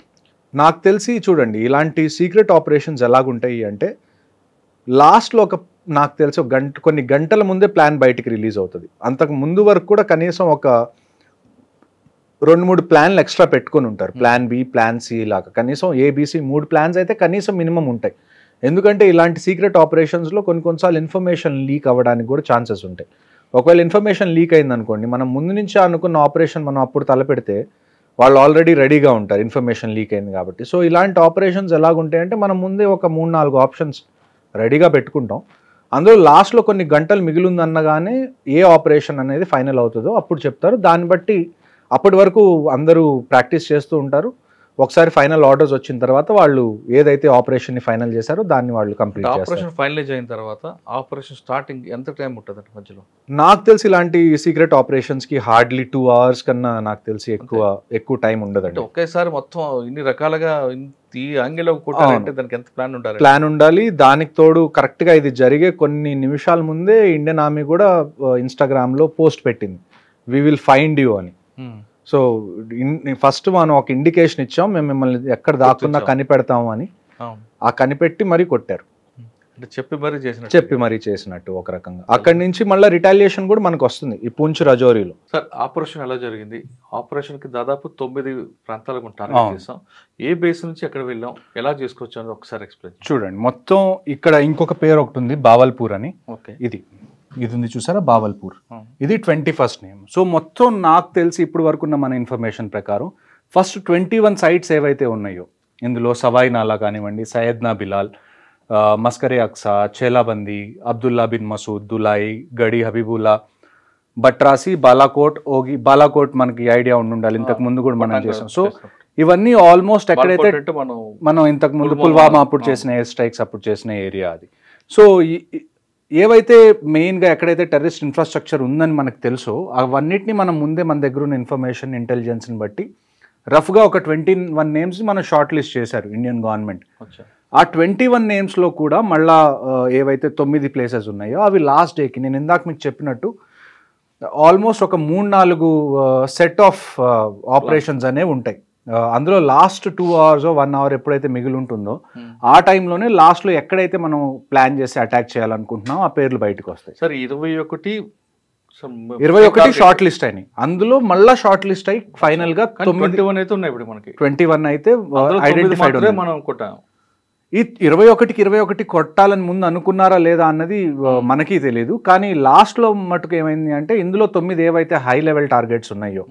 నాకు తెలిసి చూడండి, ఇలాంటి సీక్రెట్ ఆపరేషన్స్ ఎలాగుంటాయి అంటే లాస్ట్లో నాకు తెలిసి కొన్ని గంటల ముందే ప్లాన్ బయటికి రిలీజ్ అవుతుంది. అంతకు ముందు వరకు కూడా కనీసం ఒక 2-3 ప్లాన్లు ఎక్స్ట్రా పెట్టుకొని ఉంటారు. ప్లాన్ బి, ప్లాన్ సి లాగా కనీసం ఏబిసి 3 ప్లాన్స్ అయితే కనీసం మినిమం ఉంటాయి. ఎందుకంటే ఇలాంటి సీక్రెట్ ఆపరేషన్స్లో కొన్నిసార్లు ఇన్ఫర్మేషన్ లీక్ అవ్వడానికి కూడా ఛాన్సెస్ ఉంటాయి. ఒకవేళ ఇన్ఫర్మేషన్ లీక్ అయింది అనుకోండి, మనం ముందు నుంచే అనుకున్న ఆపరేషన్ మనం అప్పుడు తలపెడితే వాళ్ళు ఆల్రెడీ రెడీగా ఉంటారు, ఇన్ఫర్మేషన్ లీక్ అయింది కాబట్టి. సో ఇలాంటి ఆపరేషన్స్ ఎలాగుంటాయంటే మనం ముందే ఒక 3-4 ఆప్షన్స్ రెడీగా పెట్టుకుంటాం. అందులో లాస్ట్లో కొన్ని గంటలు మిగిలిందన్నగానే ఏ ఆపరేషన్ అనేది ఫైనల్ అవుతుందో అప్పుడు చెప్తారు. దాన్ని బట్టి అప్పటి వరకు అందరూ ప్రాక్టీస్ చేస్తూ ఉంటారు. ఒకసారి ఫైనల్ ఆర్డర్స్ వచ్చిన తర్వాత వాళ్ళు ఏదైతే ఆపరేషన్ని ఫైనల్ చేశారో దాన్ని వాళ్ళు కంప్లీట్ చేస్తారు. ఆపరేషన్ ఫైనలైజ్ అయిన తర్వాత ఆపరేషన్ స్టార్టింగ్ ఎంత టైం ఉంటుంది మధ్యలో? నాకు తెలిసి ఇలాంటి సీక్రెట్ ఆపరేషన్స్కి హార్డ్లీ 2 hours కన్నా నాకు తెలిసి ఎక్కువ టైం ఉండదండి. ఒకేసారి మొత్తం ఇన్ని రకాలుగా ఈ యాంగిల్లో కొట్టాలంటే దానికి ఎంత ప్లాన్ ఉండాలి. దానికి తోడు కరెక్ట్గా ఇది జరిగే కొన్ని నిమిషాల ముందే ఇండియన్ ఆర్మీ కూడా ఇన్స్టాగ్రామ్లో పోస్ట్ పెట్టింది, వి విల్ ఫైండ్ యూ అని. సో ఫస్ట్ మనం ఒక ఇండికేషన్ ఇచ్చాం, మేము మిమ్మల్ని ఎక్కడ దాక్కున్నా కనిపెడతాము అని. ఆ కనిపెట్టి మరీ కొట్టారు, చెప్పి మరీ చేసినట్టు ఒక రకంగా. అక్కడి నుంచి మళ్ళీ రిటాలియేషన్ కూడా మనకు వస్తుంది ఈ పూంచ్ రజౌరీలో. సార్, ఆపరేషన్ ఎలా జరిగింది? ఆపరేషన్ కి దాదాపు 9 ప్రాంతాలకు టార్గెట్ చేసాం. ఏ బేస్ నుంచి ఎక్కడ వెళ్ళాం, ఎలా చేసుకోవచ్చు అని ఒకసారి ఎక్స్ప్లెయిన్ చూడండి. మొత్తం ఇక్కడ ఇంకొక పేరు ఒకటి ఉంది, బావల్పూర్ అని. ఓకే, ఇది ఉంది చూసారా, బావల్పూర్. ఇది 21st నేమ్. సో మొత్తం నాకు తెలిసి ఇప్పుడు వరకు ఉన్న మన ఇన్ఫర్మేషన్ ప్రకారం ఫస్ట్ 21 సైట్స్ ఏవైతే ఉన్నాయో ఇందులో సవాయి నాలా కానివ్వండి, సయ్యద్నా బిలాల్, మస్కరే అక్సా, చేలాబందీ, అబ్దుల్లా బిన్ మసూద్, దులాయి, గడి హబీబుల్లా, బట్రాసి, బాలాకోట్ మనకి ఐడియా ఉండాలి, ఇంతకు ముందు కూడా మనం చేసాం. సో ఇవన్నీ ఆల్మోస్ట్ ఎక్కడైతే మనం ఇంతకు ముందు పుల్వామా అప్పుడు చేసిన ఎయిర్ స్ట్రైక్స్ అప్పుడు చేసిన ఏరియా అది. సో ఏవైతే మెయిన్గా ఎక్కడైతే టెర్రరిస్ట్ ఇన్ఫ్రాస్ట్రక్చర్ ఉందని మనకు తెలుసో అవన్నిటిని మనం ముందే మన దగ్గర ఉన్న ఇన్ఫర్మేషన్ ఇంటెలిజెన్స్ని బట్టి రఫ్గా ఒక 21 నేమ్స్ మనం షార్ట్ లిస్ట్ చేశారు ఇండియన్ గవర్నమెంట్. ఆ 21 నేమ్స్లో కూడా మళ్ళా ఏవైతే 9 ప్లేసెస్ ఉన్నాయో అవి లాస్ట్ డేకి నేను ఇందాక మీకు చెప్పినట్టు ఆల్మోస్ట్ ఒక 3-4 సెట్ ఆఫ్ ఆపరేషన్స్ అనేవి ఉంటాయి. అందులో లాస్ట్ 2 hours 1 hour ఎప్పుడైతే మిగిలి ఉంటుందో ఆ టైంలోనే లాస్ట్లో ఎక్కడైతే మనం ప్లాన్ చేసి అటాక్ చేయాలనుకుంటున్నాం ఆ పేర్లు బయటకు వస్తాయి. సార్ 21 షార్ట్ లిస్ట్ అయినాయి. అందులో మళ్ళీ షార్ట్ లిస్ట్ అయ్యి ఫైనల్ గా 21 అయితే ఉన్నాయి. ఇప్పుడు మనకి 21 అయితే ఐడెంటిఫైడ్ మనం కొట్టాం. ఈ 21 కొట్టాలని ముందు అనుకున్నారా లేదా అన్నది మనకి తెలియదు. కానీ లాస్ట్ లో మటుకు ఏమైంది అంటే ఇందులో 9 ఏవైతే హై లెవెల్ టార్గెట్స్ ఉన్నాయో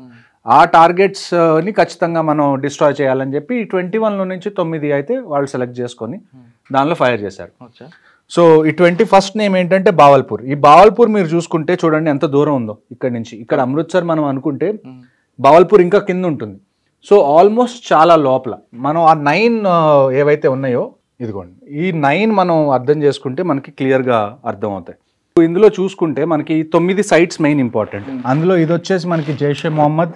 ఆ టార్గెట్స్ ని ఖచ్చితంగా మనం డిస్ట్రాయ్ చేయాలని చెప్పి 21లో నుంచి 9 అయితే వాళ్ళు సెలెక్ట్ చేసుకొని దానిలో ఫైర్ చేశారు. సో ఈ 21st నేమ్ ఏంటంటే బావల్పూర్. ఈ బావల్పూర్ మీరు చూసుకుంటే చూడండి ఎంత దూరం ఉందో ఇక్కడ నుంచి. ఇక్కడ అమృత్సర్ మనం అనుకుంటే బావల్పూర్ ఇంకా కింద ఉంటుంది. సో ఆల్మోస్ట్ చాలా లోపల మనం ఆ 9 ఏవైతే ఉన్నాయో ఇదిగోండి ఈ 9 మనం అర్థం చేసుకుంటే మనకి క్లియర్గా అర్థం అవుతాయి. ఇందులో చూసుకుంటే మనకి 9 సైట్స్ మెయిన్ ఇంపార్టెంట్. అందులో ఇది వచ్చేసి మనకి జైషే మొహమ్మద్,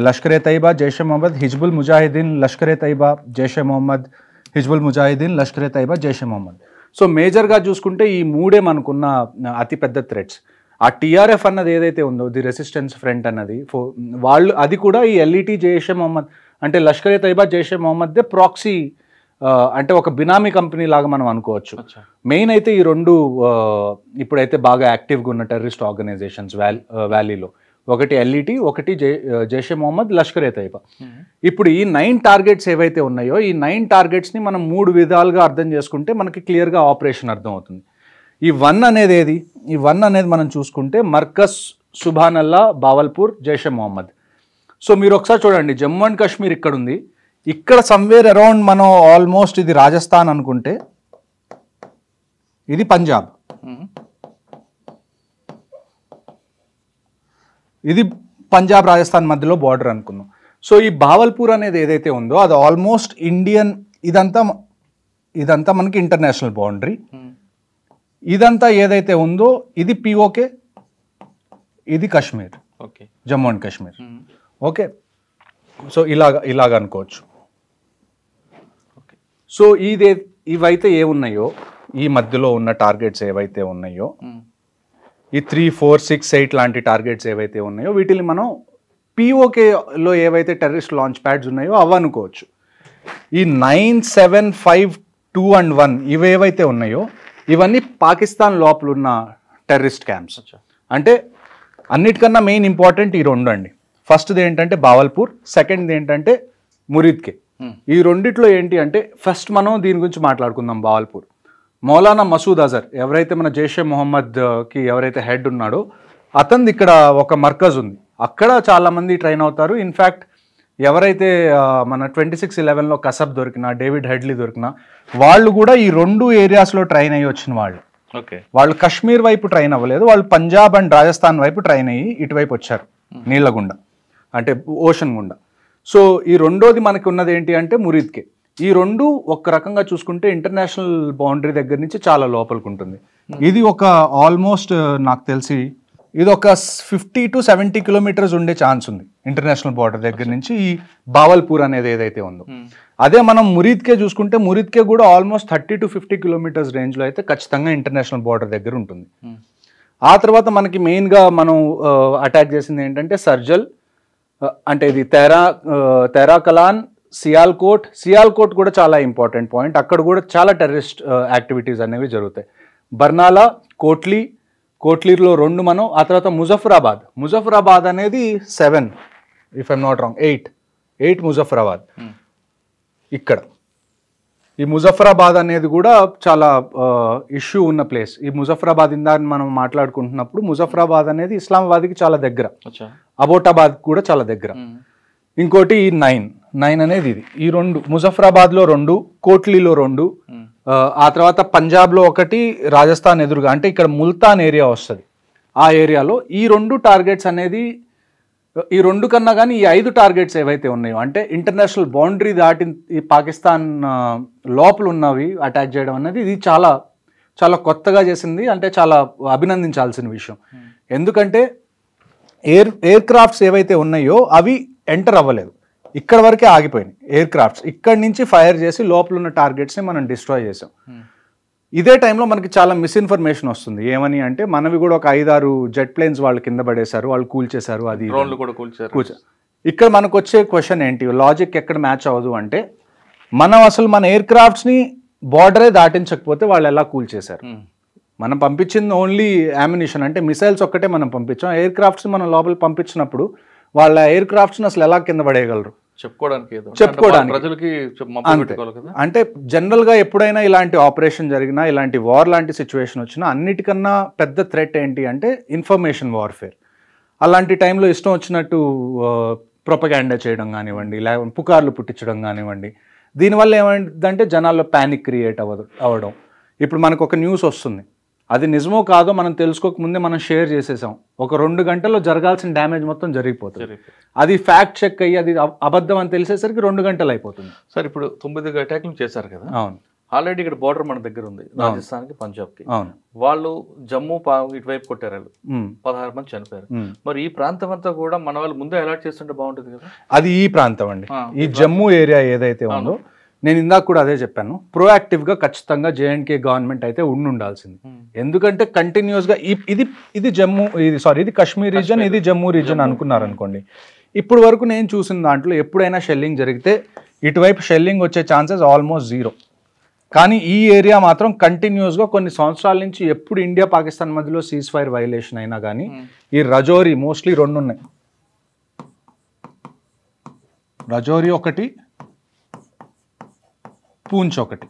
లష్కరే తైబా, జైషే మొహమ్మద్, హిజ్బుల్ ముజాహిదీన్, లష్కరే తైబా, జైషే మొహమ్మద్, హిజ్బుల్ ముజాహిదీన్, లష్కరే తైబా, జైషే మొహమ్మద్. సో మేజర్గా చూసుకుంటే ఈ 3 మనకున్న అతిపెద్ద థ్రెట్స్. ఆ టీఆర్ఎఫ్ అన్నది ఏదైతే ఉందో ది రెసిస్టెన్స్ ఫ్రంట్ అన్నది వాళ్ళు అది కూడా ఈ ఎల్ఈటీ జైషే మొహమ్మద్ అంటే లష్కరే తైబా జైషే మొహమ్మద్దే ప్రాక్సీ అంటే ఒక బినామీ కంపెనీ లాగా మనం అనుకోవచ్చు. మెయిన్ అయితే ఈ 2 ఇప్పుడైతే బాగా యాక్టివ్గా ఉన్న టెర్రరిస్ట్ ఆర్గనైజేషన్స్ వ్యాలీలో ఒకటి ఎల్ఈటీ, ఒకటి జైషే మొహమ్మద్, లష్కరే తైబా. ఇప్పుడు ఈ 9 టార్గెట్స్ ఏవైతే ఉన్నాయో ఈ 9 టార్గెట్స్ని మనం 3 విధాలుగా అర్థం చేసుకుంటే మనకి క్లియర్గా ఆపరేషన్ అర్థం అవుతుంది. ఈ 1 అనేది ఏది? ఈ 1 అనేది మనం చూసుకుంటే మర్కజ్ సుభానల్లా, బావల్పూర్, జైషే మొహమ్మద్. సో మీరు ఒకసారి చూడండి జమ్మూ అండ్ కాశ్మీర్ ఇక్కడ ఉంది. ఇక్కడ సమ్వేర్ అరౌండ్ మనం ఆల్మోస్ట్ ఇది రాజస్థాన్ అనుకుంటే ఇది పంజాబ్, ఇది పంజాబ్ రాజస్థాన్ మధ్యలో బార్డర్ అనుకుందాం. సో ఈ బావల్పూర్ అనేది ఏదైతే ఉందో అది ఆల్మోస్ట్ ఇండియన్ ఇదంతా మనకి ఇంటర్నేషనల్ బౌండరీ. ఇదంతా ఏదైతే ఉందో ఇది పిఓకే, ఇది Kashmir, okay, Jammu and Kashmir. Okay, so ఇలాగ అనుకోవచ్చు. సో ఇవైతే ఏమున్నాయో ఈ మధ్యలో ఉన్న టార్గెట్స్ ఏవైతే ఉన్నాయో ఈ 3, 4, 6, 8 లాంటి టార్గెట్స్ ఏవైతే ఉన్నాయో వీటిని మనం పిఓకేలో ఏవైతే టెర్రరిస్ట్ లాంచ్ ప్యాడ్స్ ఉన్నాయో అవి అనుకోవచ్చు. ఈ 9, 7, 5, 2 and 1 ఇవేవైతే ఉన్నాయో ఇవన్నీ పాకిస్తాన్ లోపల ఉన్న టెర్రరిస్ట్ క్యాంప్స్. అంటే అన్నిటికన్నా మెయిన్ ఇంపార్టెంట్ ఈ 2 అండి. ఫస్ట్ది ఏంటంటే బావల్పూర్, సెకండ్ది ఏంటంటే మురీద్కే. ఈ రెండిట్లో ఏంటి అంటే ఫస్ట్ మనం దీని గురించి మాట్లాడుకుందాం. బావల్పూర్ మౌలానా మసూద్ అజర్ ఎవరైతే మన జైషే మొహమ్మద్కి ఎవరైతే హెడ్ ఉన్నాడో అతనిది ఇక్కడ ఒక మర్కజ్ ఉంది. అక్కడ చాలామంది ట్రైన్ అవుతారు. ఇన్ఫ్యాక్ట్ ఎవరైతే మన 26/11లో కసబ్ దొరికినా, డేవిడ్ హెడ్లీ దొరికినా వాళ్ళు కూడా ఈ 2 ఏరియాస్లో ట్రైన్ అయ్యి వచ్చిన వాళ్ళు. వాళ్ళు కాశ్మీర్ వైపు ట్రైన్ అవ్వలేదు, వాళ్ళు పంజాబ్ అండ్ రాజస్థాన్ వైపు ట్రైన్ అయ్యి ఇటువైపు వచ్చారు నీళ్ళ గుండా అంటే ఓషన్ గుండా. సో ఈ రెండోది మనకి ఉన్నది ఏంటి అంటే మురీద్కే. ఈ 2 ఒక రకంగా చూసుకుంటే ఇంటర్నేషనల్ బౌండరీ దగ్గర నుంచి చాలా లోపలికి ఉంటుంది. ఇది ఒక ఆల్మోస్ట్ నాకు తెలిసి ఇది ఒక 50 to 70 కిలోమీటర్స్ ఉండే ఛాన్స్ ఉంది ఇంటర్నేషనల్ బార్డర్ దగ్గర నుంచి ఈ బావల్పూర్ అనేది ఏదైతే ఉందో. అదే మనం మురీద్కే చూసుకుంటే మురీద్కే కూడా ఆల్మోస్ట్ 30 to 50 కిలోమీటర్స్ రేంజ్లో అయితే ఖచ్చితంగా ఇంటర్నేషనల్ బార్డర్ దగ్గర ఉంటుంది. ఆ తర్వాత మనకి మెయిన్గా మనం అటాక్ చేసింది ఏంటంటే సర్జల్ అంటే ఇది తెరాకలాన్, సియాల్కోట్ కూడా చాలా ఇంపార్టెంట్ పాయింట్. అక్కడ కూడా చాలా టెర్రరిస్ట్ యాక్టివిటీస్ అనేవి జరుగుతాయి. బర్నాలా, కోట్లీలో 2 మనం. ఆ తర్వాత ముజఫరాబాద్ అనేది 7 if I'm not wrong 8 Muzaffarabad. ఇక్కడ ఈ ముజఫరాబాద్ అనేది కూడా చాలా ఇష్యూ ఉన్న ప్లేస్. ఈ ముజఫరాబాద్ ఇందాక మనం మాట్లాడుకుంటున్నప్పుడు ముజఫరాబాద్ అనేది ఇస్లామాబాద్కి చాలా దగ్గర, అబోటాబాద్ కూడా చాలా దగ్గర. ఇంకోటి ఈ 9 అనేది ఇది. ఈ 2 ముజఫరాబాద్లో 2, కోట్లీలో 2, ఆ తర్వాత పంజాబ్లో 1, రాజస్థాన్ ఎదురుగా అంటే ఇక్కడ ముల్తాన్ ఏరియా వస్తుంది. ఆ ఏరియాలో ఈ 2 టార్గెట్స్ అనేది ఈ 2 కన్నా కానీ ఈ 5 టార్గెట్స్ ఏవైతే ఉన్నాయో అంటే ఇంటర్నేషనల్ బౌండరీ దాటి ఈ పాకిస్తాన్ లోపల ఉన్నవి అటాక్ చేయడం అనేది ఇది చాలా చాలా కొత్తగా చేసింది. అంటే చాలా అభినందించాల్సిన విషయం. ఎందుకంటే ఎయిర్ క్రాఫ్ట్స్ ఏవైతే ఉన్నాయో అవి ఎంటర్ అవ్వలేదు, ఇక్కడ వరకే ఆగిపోయినాయి ఎయిర్ క్రాఫ్ట్స్. ఇక్కడి నుంచి ఫైర్ చేసి లోపల ఉన్న టార్గెట్స్ని మనం డిస్ట్రాయ్ చేసాం. ఇదే టైంలో మనకి చాలా మిస్ఇన్ఫర్మేషన్ వస్తుంది. ఏమని అంటే మనవి కూడా ఒక 5-6 జెట్ ప్లేన్స్ వాళ్ళు కింద పడేశారు, వాళ్ళు కూల్చేశారు, అది డ్రోన్లు కూడా కూల్చారు. ఇక్కడ మనకు వచ్చే క్వశ్చన్ ఏంటి, లాజిక్ ఎక్కడ మ్యాచ్ అవ్వదు అంటే మనం అసలు మన ఎయిర్ క్రాఫ్ట్స్ని బార్డరే దాటించకపోతే వాళ్ళు ఎలా కూల్చేశారు. మనం పంపించింది ఓన్లీ యామినిషన్ అంటే మిసైల్స్ ఒక్కటే మనం పంపించాం. ఎయిర్ క్రాఫ్ట్స్ మనం లోపల పంపించినప్పుడు వాళ్ళ ఎయిర్ క్రాఫ్ట్స్ని అసలు ఎలా కింద పడేయగలరు చెప్పుకోవడానికి ప్రజలకి అంటే జనరల్గా ఎప్పుడైనా ఇలాంటి ఆపరేషన్ జరిగినా, ఇలాంటి వార్ లాంటి సిచ్యువేషన్ వచ్చినా అన్నిటికన్నా పెద్ద థ్రెట్ ఏంటి అంటే ఇన్ఫర్మేషన్ వార్ఫేర్. అలాంటి టైంలో ఇష్టం వచ్చినట్టు ప్రొపగాండా చేయడం కానివ్వండి, లేకపోతే పుకార్లు పుట్టించడం కానివ్వండి, దీనివల్ల ఏమైందంటే జనాల్లో ప్యానిక్ క్రియేట్ అవ్వడం. ఇప్పుడు మనకు ఒక న్యూస్ వస్తుంది, అది నిజమో కాదో మనం తెలుసుకోకముందే మనం షేర్ చేసేసాం, ఒక 2 గంటల్లో జరగాల్సిన డ్యామేజ్ మొత్తం జరిగిపోతుంది. అది ఫ్యాక్ట్ చెక్ అయ్యి అది అబద్ధం అని తెలిసేసరికి 2 గంటలు అయిపోతుంది. సార్ ఇప్పుడు 9 అటాక్లు చేశారు కదా. అవును. ఆల్రెడీ ఇక్కడ బోర్డర్ మన దగ్గర ఉంది, రాజస్థాన్కి పంజాబ్కి. అవును. వాళ్ళు జమ్మూ ఇటువైపు కొట్టారు, వాళ్ళు 16 మంది చనిపోయారు. మరి ఈ ప్రాంతం అంతా కూడా మన వాళ్ళు ముందే అలర్ట్ చేస్తుంటే బాగుంటుంది కదా. అది ఈ ప్రాంతం అండి, ఈ జమ్మూ ఏరియా ఏదైతే ఉందో, నేను ఇందాక కూడా అదే చెప్పాను, ప్రోయాక్టివ్గా ఖచ్చితంగా జేఎండ్కే గవర్నమెంట్ అయితే ఉండాల్సింది. ఎందుకంటే కంటిన్యూస్గా ఇది జమ్మూ, ఇది కాశ్మీర్ రీజన్, ఇది జమ్మూ రీజన్ అనుకున్నారు అనుకోండి. ఇప్పుడు వరకు నేను చూసిన దాంట్లో ఎప్పుడైనా షెల్లింగ్ జరిగితే ఇటువైపు షెల్లింగ్ వచ్చే ఛాన్సెస్ ఆల్మోస్ట్ 0. కానీ ఈ ఏరియా మాత్రం కంటిన్యూస్గా కొన్ని సంవత్సరాల నుంచి ఎప్పుడు ఇండియా పాకిస్తాన్ మధ్యలో సీజ్ ఫైర్ వైలేషన్ అయినా కానీ ఈ రజౌరి మోస్ట్లీ 2 ఉన్నాయి. రజౌరి ఒకటి, పూంచ్ ఒకటి,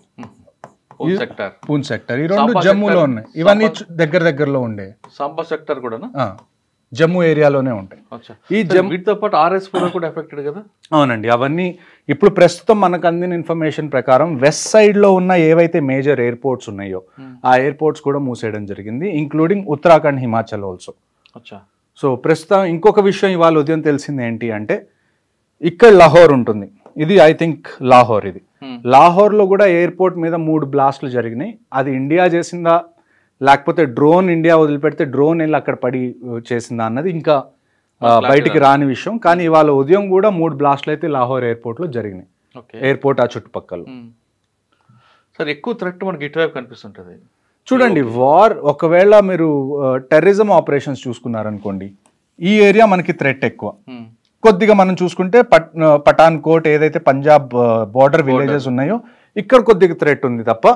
పూంచ్ సెక్టర్, ఈ 2 జమ్మూలో ఉన్నాయి. ఇవన్నీ దగ్గరలో ఉండే. సాంబా సెక్టర్ కూడా జమ్మూ ఏరియాలోనే ఉంటాయి. ఈ వీటితో పాటు RS4 కూడా ఎఫెక్టెడ్ కదా. అవునండి. అవన్నీ ఇప్పుడు ప్రస్తుతం మనకు అందిన ఇన్ఫర్మేషన్ ప్రకారం వెస్ట్ సైడ్లో ఉన్న ఏవైతే మేజర్ ఎయిర్పోర్ట్స్ ఉన్నాయో ఆ ఎయిర్పోర్ట్స్ కూడా మూసేయడం జరిగింది, including Uttarakhand, Himachal also. So ప్రస్తుతం ఇంకొక విషయం ఇవాళ ఉదయం తెలిసింది ఏంటి అంటే, ఇక్కడ లాహోర్ ఉంటుంది, ఇది ఐ థింక్ లాహోర్, ఇది లాహోర్లో కూడా ఎయిర్పోర్ట్ మీద 3 బ్లాస్ట్లు జరిగినాయి. అది ఇండియా చేసిందా లేకపోతే డ్రోన్ ఇండియా వదిలిపెడితే డ్రోన్ వెళ్ళి అక్కడ పడి చేసిందా అన్నది ఇంకా బయటికి రాని విషయం. కానీ ఇవాళ ఉదయం కూడా 3 బ్లాస్ట్లు అయితే లాహోర్ ఎయిర్పోర్ట్లో జరిగినాయి, ఎయిర్పోర్ట్ ఆ చుట్టుపక్కల. సార్ ఎక్కువ థ్రెట్ మనకి ఇటువైపు కనిపిస్తుంటుంది. చూడండి, వార్ ఒకవేళ మీరు టెర్రరిజం ఆపరేషన్స్ చూసుకున్నారనుకోండి, ఈ ఏరియా మనకి థ్రెట్ ఎక్కువ. కొద్దిగా మనం చూసుకుంటే పఠాన్ కోట్ ఏదైతే పంజాబ్ బార్డర్ విలేజెస్ ఉన్నాయో ఇక్కడ కొద్దిగా థ్రెట్ ఉంది తప్ప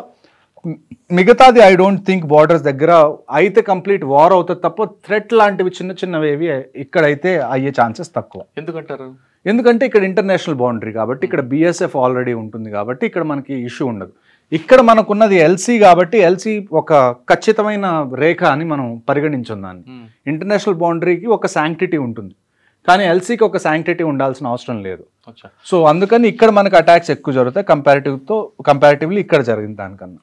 మిగతాది ఐ డోంట్ థింక్ బార్డర్స్ దగ్గర అయితే కంప్లీట్ వార్ అవుతుంది తప్ప థ్రెట్ లాంటివి చిన్నవేవి ఇక్కడైతే అయ్యే ఛాన్సెస్ తక్కువ. ఎందుకంటారు? ఎందుకంటే ఇక్కడ ఇంటర్నేషనల్ బౌండరీ కాబట్టి, ఇక్కడ BSF ఆల్రెడీ ఉంటుంది కాబట్టి ఇక్కడ మనకి ఇష్యూ ఉండదు. ఇక్కడ మనకున్నది LC కాబట్టి LC ఒక ఖచ్చితమైన రేఖ అని మనం పరిగణించాం దాన్ని. ఇంటర్నేషనల్ బౌండరీకి ఒక శాంక్టిటీ ఉంటుంది, కానీ LCకి ఒక శాంక్టిటీ ఉండాల్సిన అవసరం లేదు. సో అందుకని ఇక్కడ మనకు అటాక్స్ ఎక్కువ జరుగుతాయి కంపారిటివ్లీ ఇక్కడ జరిగిన దానికన్నా.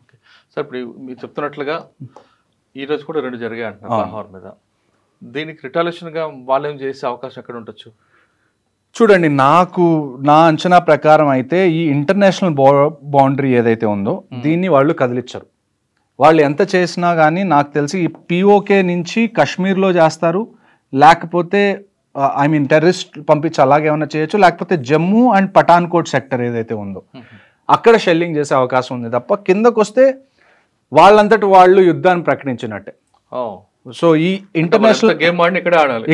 సార్ ఇప్పుడు మీరు చెప్తున్నట్లుగా ఈరోజు కూడా 2 జరిగాయి అంటున్నారు లాహోర్ మీద. దీనికి రిటాలియేషన్గా వాళ్ళు ఏం చేసే అవకాశం ఎక్కడ ఉండొచ్చు? చూడండి, నా అంచనా ప్రకారం అయితే ఈ ఇంటర్నేషనల్ బౌండరీ ఏదైతే ఉందో దీన్ని వాళ్ళు కదిలించరు. వాళ్ళు ఎంత చేసినా కానీ నాకు తెలిసి ఈ POK నుంచి కాశ్మీర్లో చేస్తారు, లేకపోతే టెర్రరిస్ట్ పంపించి అలాగే ఏమైనా చేయొచ్చు, లేకపోతే జమ్మూ అండ్ పఠాన్కోట్ సెక్టర్ ఏదైతే ఉందో అక్కడ షెల్లింగ్ చేసే అవకాశం ఉంది తప్ప కిందకు వస్తే వాళ్ళంతటి వాళ్ళు యుద్ధాన్ని ప్రకటించినట్టే. సో ఈ ఇంటర్నేషనల్ గేమ్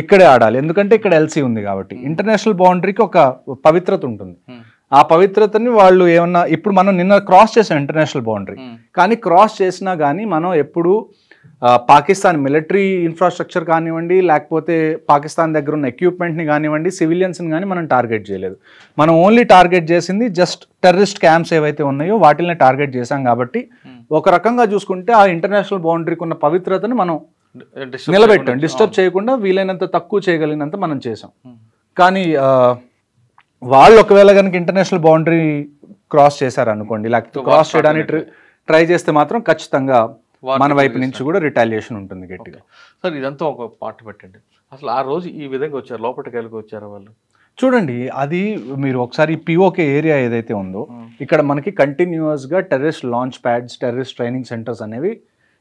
ఇక్కడే ఆడాలి, ఎందుకంటే ఇక్కడ LC ఉంది కాబట్టి. ఇంటర్నేషనల్ బౌండరీకి ఒక పవిత్రత ఉంటుంది, ఆ పవిత్రతని వాళ్ళు ఏమన్నా, ఇప్పుడు మనం నిన్న క్రాస్ చేసాం ఇంటర్నేషనల్ బౌండరీ, కానీ క్రాస్ చేసినా కానీ మనం ఎప్పుడు పాకిస్తాన్ మిలిటరీ ఇన్ఫ్రాస్ట్రక్చర్ కానివ్వండి, లేకపోతే పాకిస్తాన్ దగ్గర ఉన్న ఎక్విప్మెంట్ని కానివ్వండి, సివిలియన్స్ని కానీ మనం టార్గెట్ చేయలేదు. మనం ఓన్లీ టార్గెట్ చేసింది జస్ట్ టెర్రరిస్ట్ క్యాంప్స్ ఏవైతే ఉన్నాయో వాటిని టార్గెట్ చేశాం. కాబట్టి ఒక రకంగా చూసుకుంటే ఆ ఇంటర్నేషనల్ బౌండరీకి ఉన్న పవిత్రతని మనం నిలబెట్టాం, డిస్టర్బ్ చేయకుండా వీలైనంత తక్కువ చేయగలిగినంత మనం చేసాం. కానీ వాళ్ళు ఒకవేళ కనుక ఇంటర్నేషనల్ బౌండరీ క్రాస్ చేశారనుకోండి, లేకపోతే క్రాస్ చేయడానికి ట్రై చేస్తే మాత్రం ఖచ్చితంగా మన వైపు నుంచి కూడా రిటాలియేషన్ ఉంటుంది గట్టిగా. సార్ ఇదంతా ఒక పార్ట్ పెట్టండి, అసలు ఆ రోజు ఈ విధంగా వచ్చారు, లోపలికి వెళ్ళి వచ్చారు వాళ్ళు? చూడండి, అది మీరు ఒకసారి POK ఏరియా ఏదైతే ఉందో ఇక్కడ మనకి కంటిన్యూస్గా terrorist launch pods, terrorist training centres అనేవి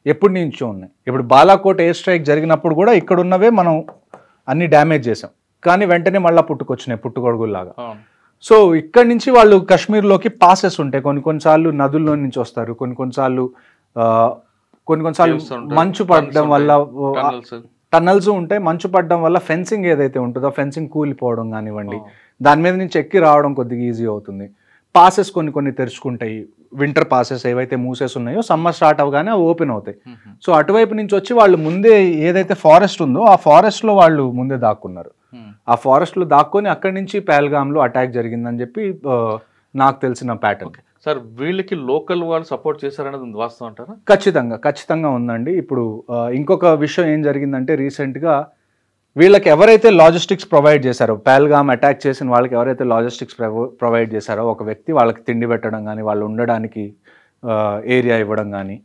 ఎప్పటి నుంచో ఉన్నాయి. ఇప్పుడు బాలాకోట్ ఎయిర్ స్ట్రైక్ జరిగినప్పుడు కూడా ఇక్కడ ఉన్నవే మనం అన్ని డ్యామేజ్ చేసాం, కానీ వెంటనే మళ్ళీ పుట్టుకొచ్చినాయి పుట్టుకొడుగుల్లాగా. సో ఇక్కడి నుంచి వాళ్ళు కాశ్మీర్లోకి పాసెస్ ఉంటాయి, కొన్నిసార్లు నదుల్లో నుంచి వస్తారు, కొన్నిసార్లు కొన్నిసార్లు Caves ఉంటాయి, మంచు పడడం వల్ల tunnels. టన్నల్స్ ఉంటాయి. మంచు పడడం వల్ల ఫెన్సింగ్ ఏదైతే ఉంటుందో ఫెన్సింగ్ కూలిపోవడం కానివ్వండి, దాని మీద నుంచి ఎక్కి రావడం కొద్దిగా ఈజీ అవుతుంది. పాసెస్ కొన్ని తెరుచుకుంటాయి. వింటర్ పాసెస్ ఏవైతే మూసెస్ ఉన్నాయో సమ్మర్ స్టార్ట్ అవగానే అవి ఓపెన్ అవుతాయి. సో అటువైపు నుంచి వచ్చి వాళ్ళు ముందే ఏదైతే ఫారెస్ట్ ఉందో ఆ ఫారెస్ట్లో వాళ్ళు ముందే దాక్కున్నారు. ఆ ఫారెస్ట్లో దాక్కొని అక్కడి నుంచి పహల్గామ్లో అటాక్ జరిగిందని చెప్పి నాకు తెలిసిన ప్యాటర్న్. సార్ వీళ్ళకి లోకల్ వాళ్ళు సపోర్ట్ చేశారనేది వాస్తవం అంటారా? ఖచ్చితంగా ఉందండి. ఇప్పుడు ఇంకొక విషయం ఏం జరిగిందంటే రీసెంట్గా వీళ్ళకి ఎవరైతే లాజిస్టిక్స్ ప్రొవైడ్ చేశారో, పహల్గామ్ అటాక్ చేసిన వాళ్ళకి ఎవరైతే లాజిస్టిక్స్ ప్రొవైడ్ చేశారో ఒక వ్యక్తి వాళ్ళకి తిండి పెట్టడం కానీ, వాళ్ళు ఉండడానికి ఏరియా ఇవ్వడం కానీ,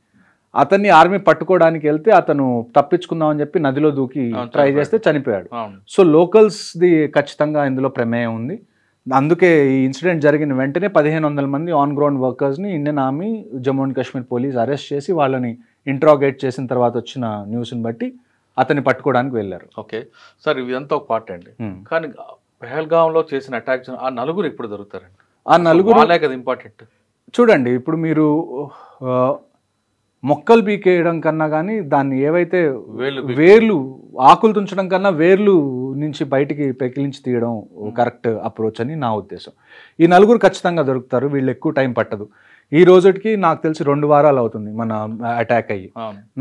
అతన్ని ఆర్మీ పట్టుకోవడానికి వెళ్తే అతను తప్పించుకుందామని చెప్పి నదిలో దూకి ట్రై చేస్తే చనిపోయాడు. సో లోకల్స్ది ఖచ్చితంగా ఇందులో ప్రమేయం ఉంది. అందుకే ఈ ఇన్సిడెంట్ జరిగిన వెంటనే 1500 మంది ఆన్ గ్రౌండ్ వర్కర్స్ని Indian army, Jammu and Kashmir police arrest చేసి వాళ్ళని ఇంట్రాగేట్ చేసిన తర్వాత వచ్చిన న్యూస్ని బట్టి అతన్ని పట్టుకోవడానికి వెళ్ళారు. ఓకే సార్, ఇదంతా ఒక పార్ట్ అండి. కానీ పహల్గామ్లో చేసిన అటాక్ ఆ నలుగురు ఎప్పుడు దొరుకుతారండి? ఆ నలుగురు కదా ఇంపార్టెంట్. చూడండి, ఇప్పుడు మీరు మొక్కలు పీకేయడం కన్నా కానీ దాన్ని ఏవైతే వేర్లు ఆకులు తుంచడం కన్నా వేర్లు నుంచి బయటికి పెకిలించి తీయడం కరెక్ట్ అప్రోచ్ అని నా ఉద్దేశం. ఈ నలుగురు ఖచ్చితంగా దొరుకుతారు. వీళ్ళు ఎక్కువ టైం పట్టదు. ఈ రోజుకి నాకు తెలిసి 2 వారాలు అవుతుంది మన అటాక్ అయ్యి.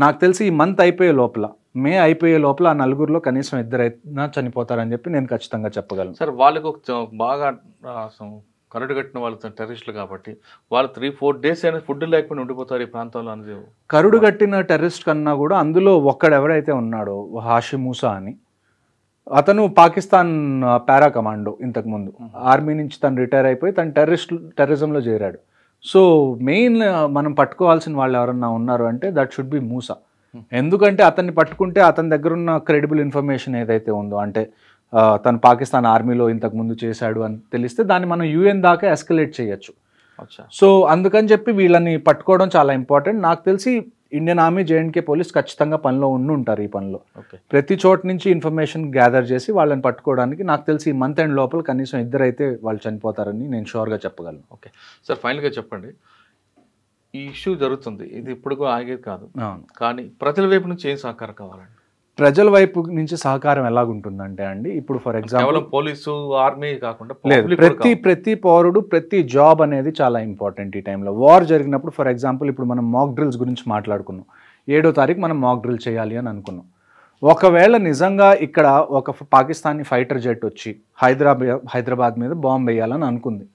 నాకు తెలిసి ఈ మంత్ అయిపోయే లోపల, మే అయిపోయే లోపల ఆ నలుగురిలో కనీసం 2 అయినా చనిపోతారని చెప్పి నేను ఖచ్చితంగా చెప్పగలను. సార్ వాళ్ళకు బాగా కరడు కట్టిన వాళ్ళు టెర్రరిస్టులు కాబట్టి వాళ్ళు 3-4 days అయినా ఫుడ్ లేకుండా ఉండిపోతారు ఈ ప్రాంతంలో అనేది. కరుడు కట్టిన టెర్రరిస్ట్ కన్నా కూడా అందులో ఒక్కడెవరైతే ఉన్నాడో హాషిమ్ మూసా అని, అతను పాకిస్తాన్ పారా కమాండో, ఇంతకుముందు ఆర్మీ నుంచి తను రిటైర్ అయిపోయి తను టెర్రరిజంలో చేరాడు. సో మెయిన్ మనం పట్టుకోవాల్సిన వాళ్ళు ఎవరన్నా ఉన్నారు అంటే దట్ షుడ్ బి మూసా. ఎందుకంటే అతన్ని పట్టుకుంటే అతని దగ్గర ఉన్న క్రెడిబుల్ ఇన్ఫర్మేషన్ ఏదైతే ఉందో, అంటే తను పాకిస్తాన్ ఆర్మీలో ఇంతకుముందు చేశాడు అని తెలిస్తే దాన్ని మనం యూఎన్ దాకా ఎస్కలేట్ చేయొచ్చు. సో అందుకని చెప్పి వీళ్ళని పట్టుకోవడం చాలా ఇంపార్టెంట్. నాకు తెలిసి ఇండియన్ ఆర్మీ, జేఎండ్కే పోలీస్ ఖచ్చితంగా పనిలో ఉంటారు. ఈ పనిలో ప్రతి చోట నుంచి ఇన్ఫర్మేషన్ గ్యాదర్ చేసి వాళ్ళని పట్టుకోవడానికి నాకు తెలిసి ఈ మంత్ ఎండ్ లోపల కనీసం 2 అయితే వాళ్ళు చనిపోతారని నేను షూర్గా చెప్పగలను. ఓకే సార్, ఫైనల్గా చెప్పండి, ఈ ఇష్యూ జరుగుతుంది, ఇది ఇప్పుడు ఆగేది కాదు, కానీ ప్రజల వైపు నుంచి ఏం సహకారం కావాలండి? ప్రజల వైపు నుంచి సహకారం ఎలాగుంటుందంటే అండి, ఇప్పుడు ఫర్ ఎగ్జాంపుల్ పోలీసు, ఆర్మీ కాకుండా ప్రతి పౌరుడు, ప్రతి జాబ్ అనేది చాలా ఇంపార్టెంట్. ఈ టైంలో వార్ జరిగినప్పుడు ఫర్ ఎగ్జాంపుల్ ఇప్పుడు మనం మాక్ డ్రిల్స్ గురించి మాట్లాడుకున్నాం. 7వ తారీఖు మనం మాక్ డ్రిల్ చేయాలి అని అనుకున్నాం. ఒకవేళ నిజంగా ఇక్కడ ఒక పాకిస్తానీ ఫైటర్ జెట్ వచ్చి హైదరాబాద్ మీద బాంబు వేయాలని అనుకుంది,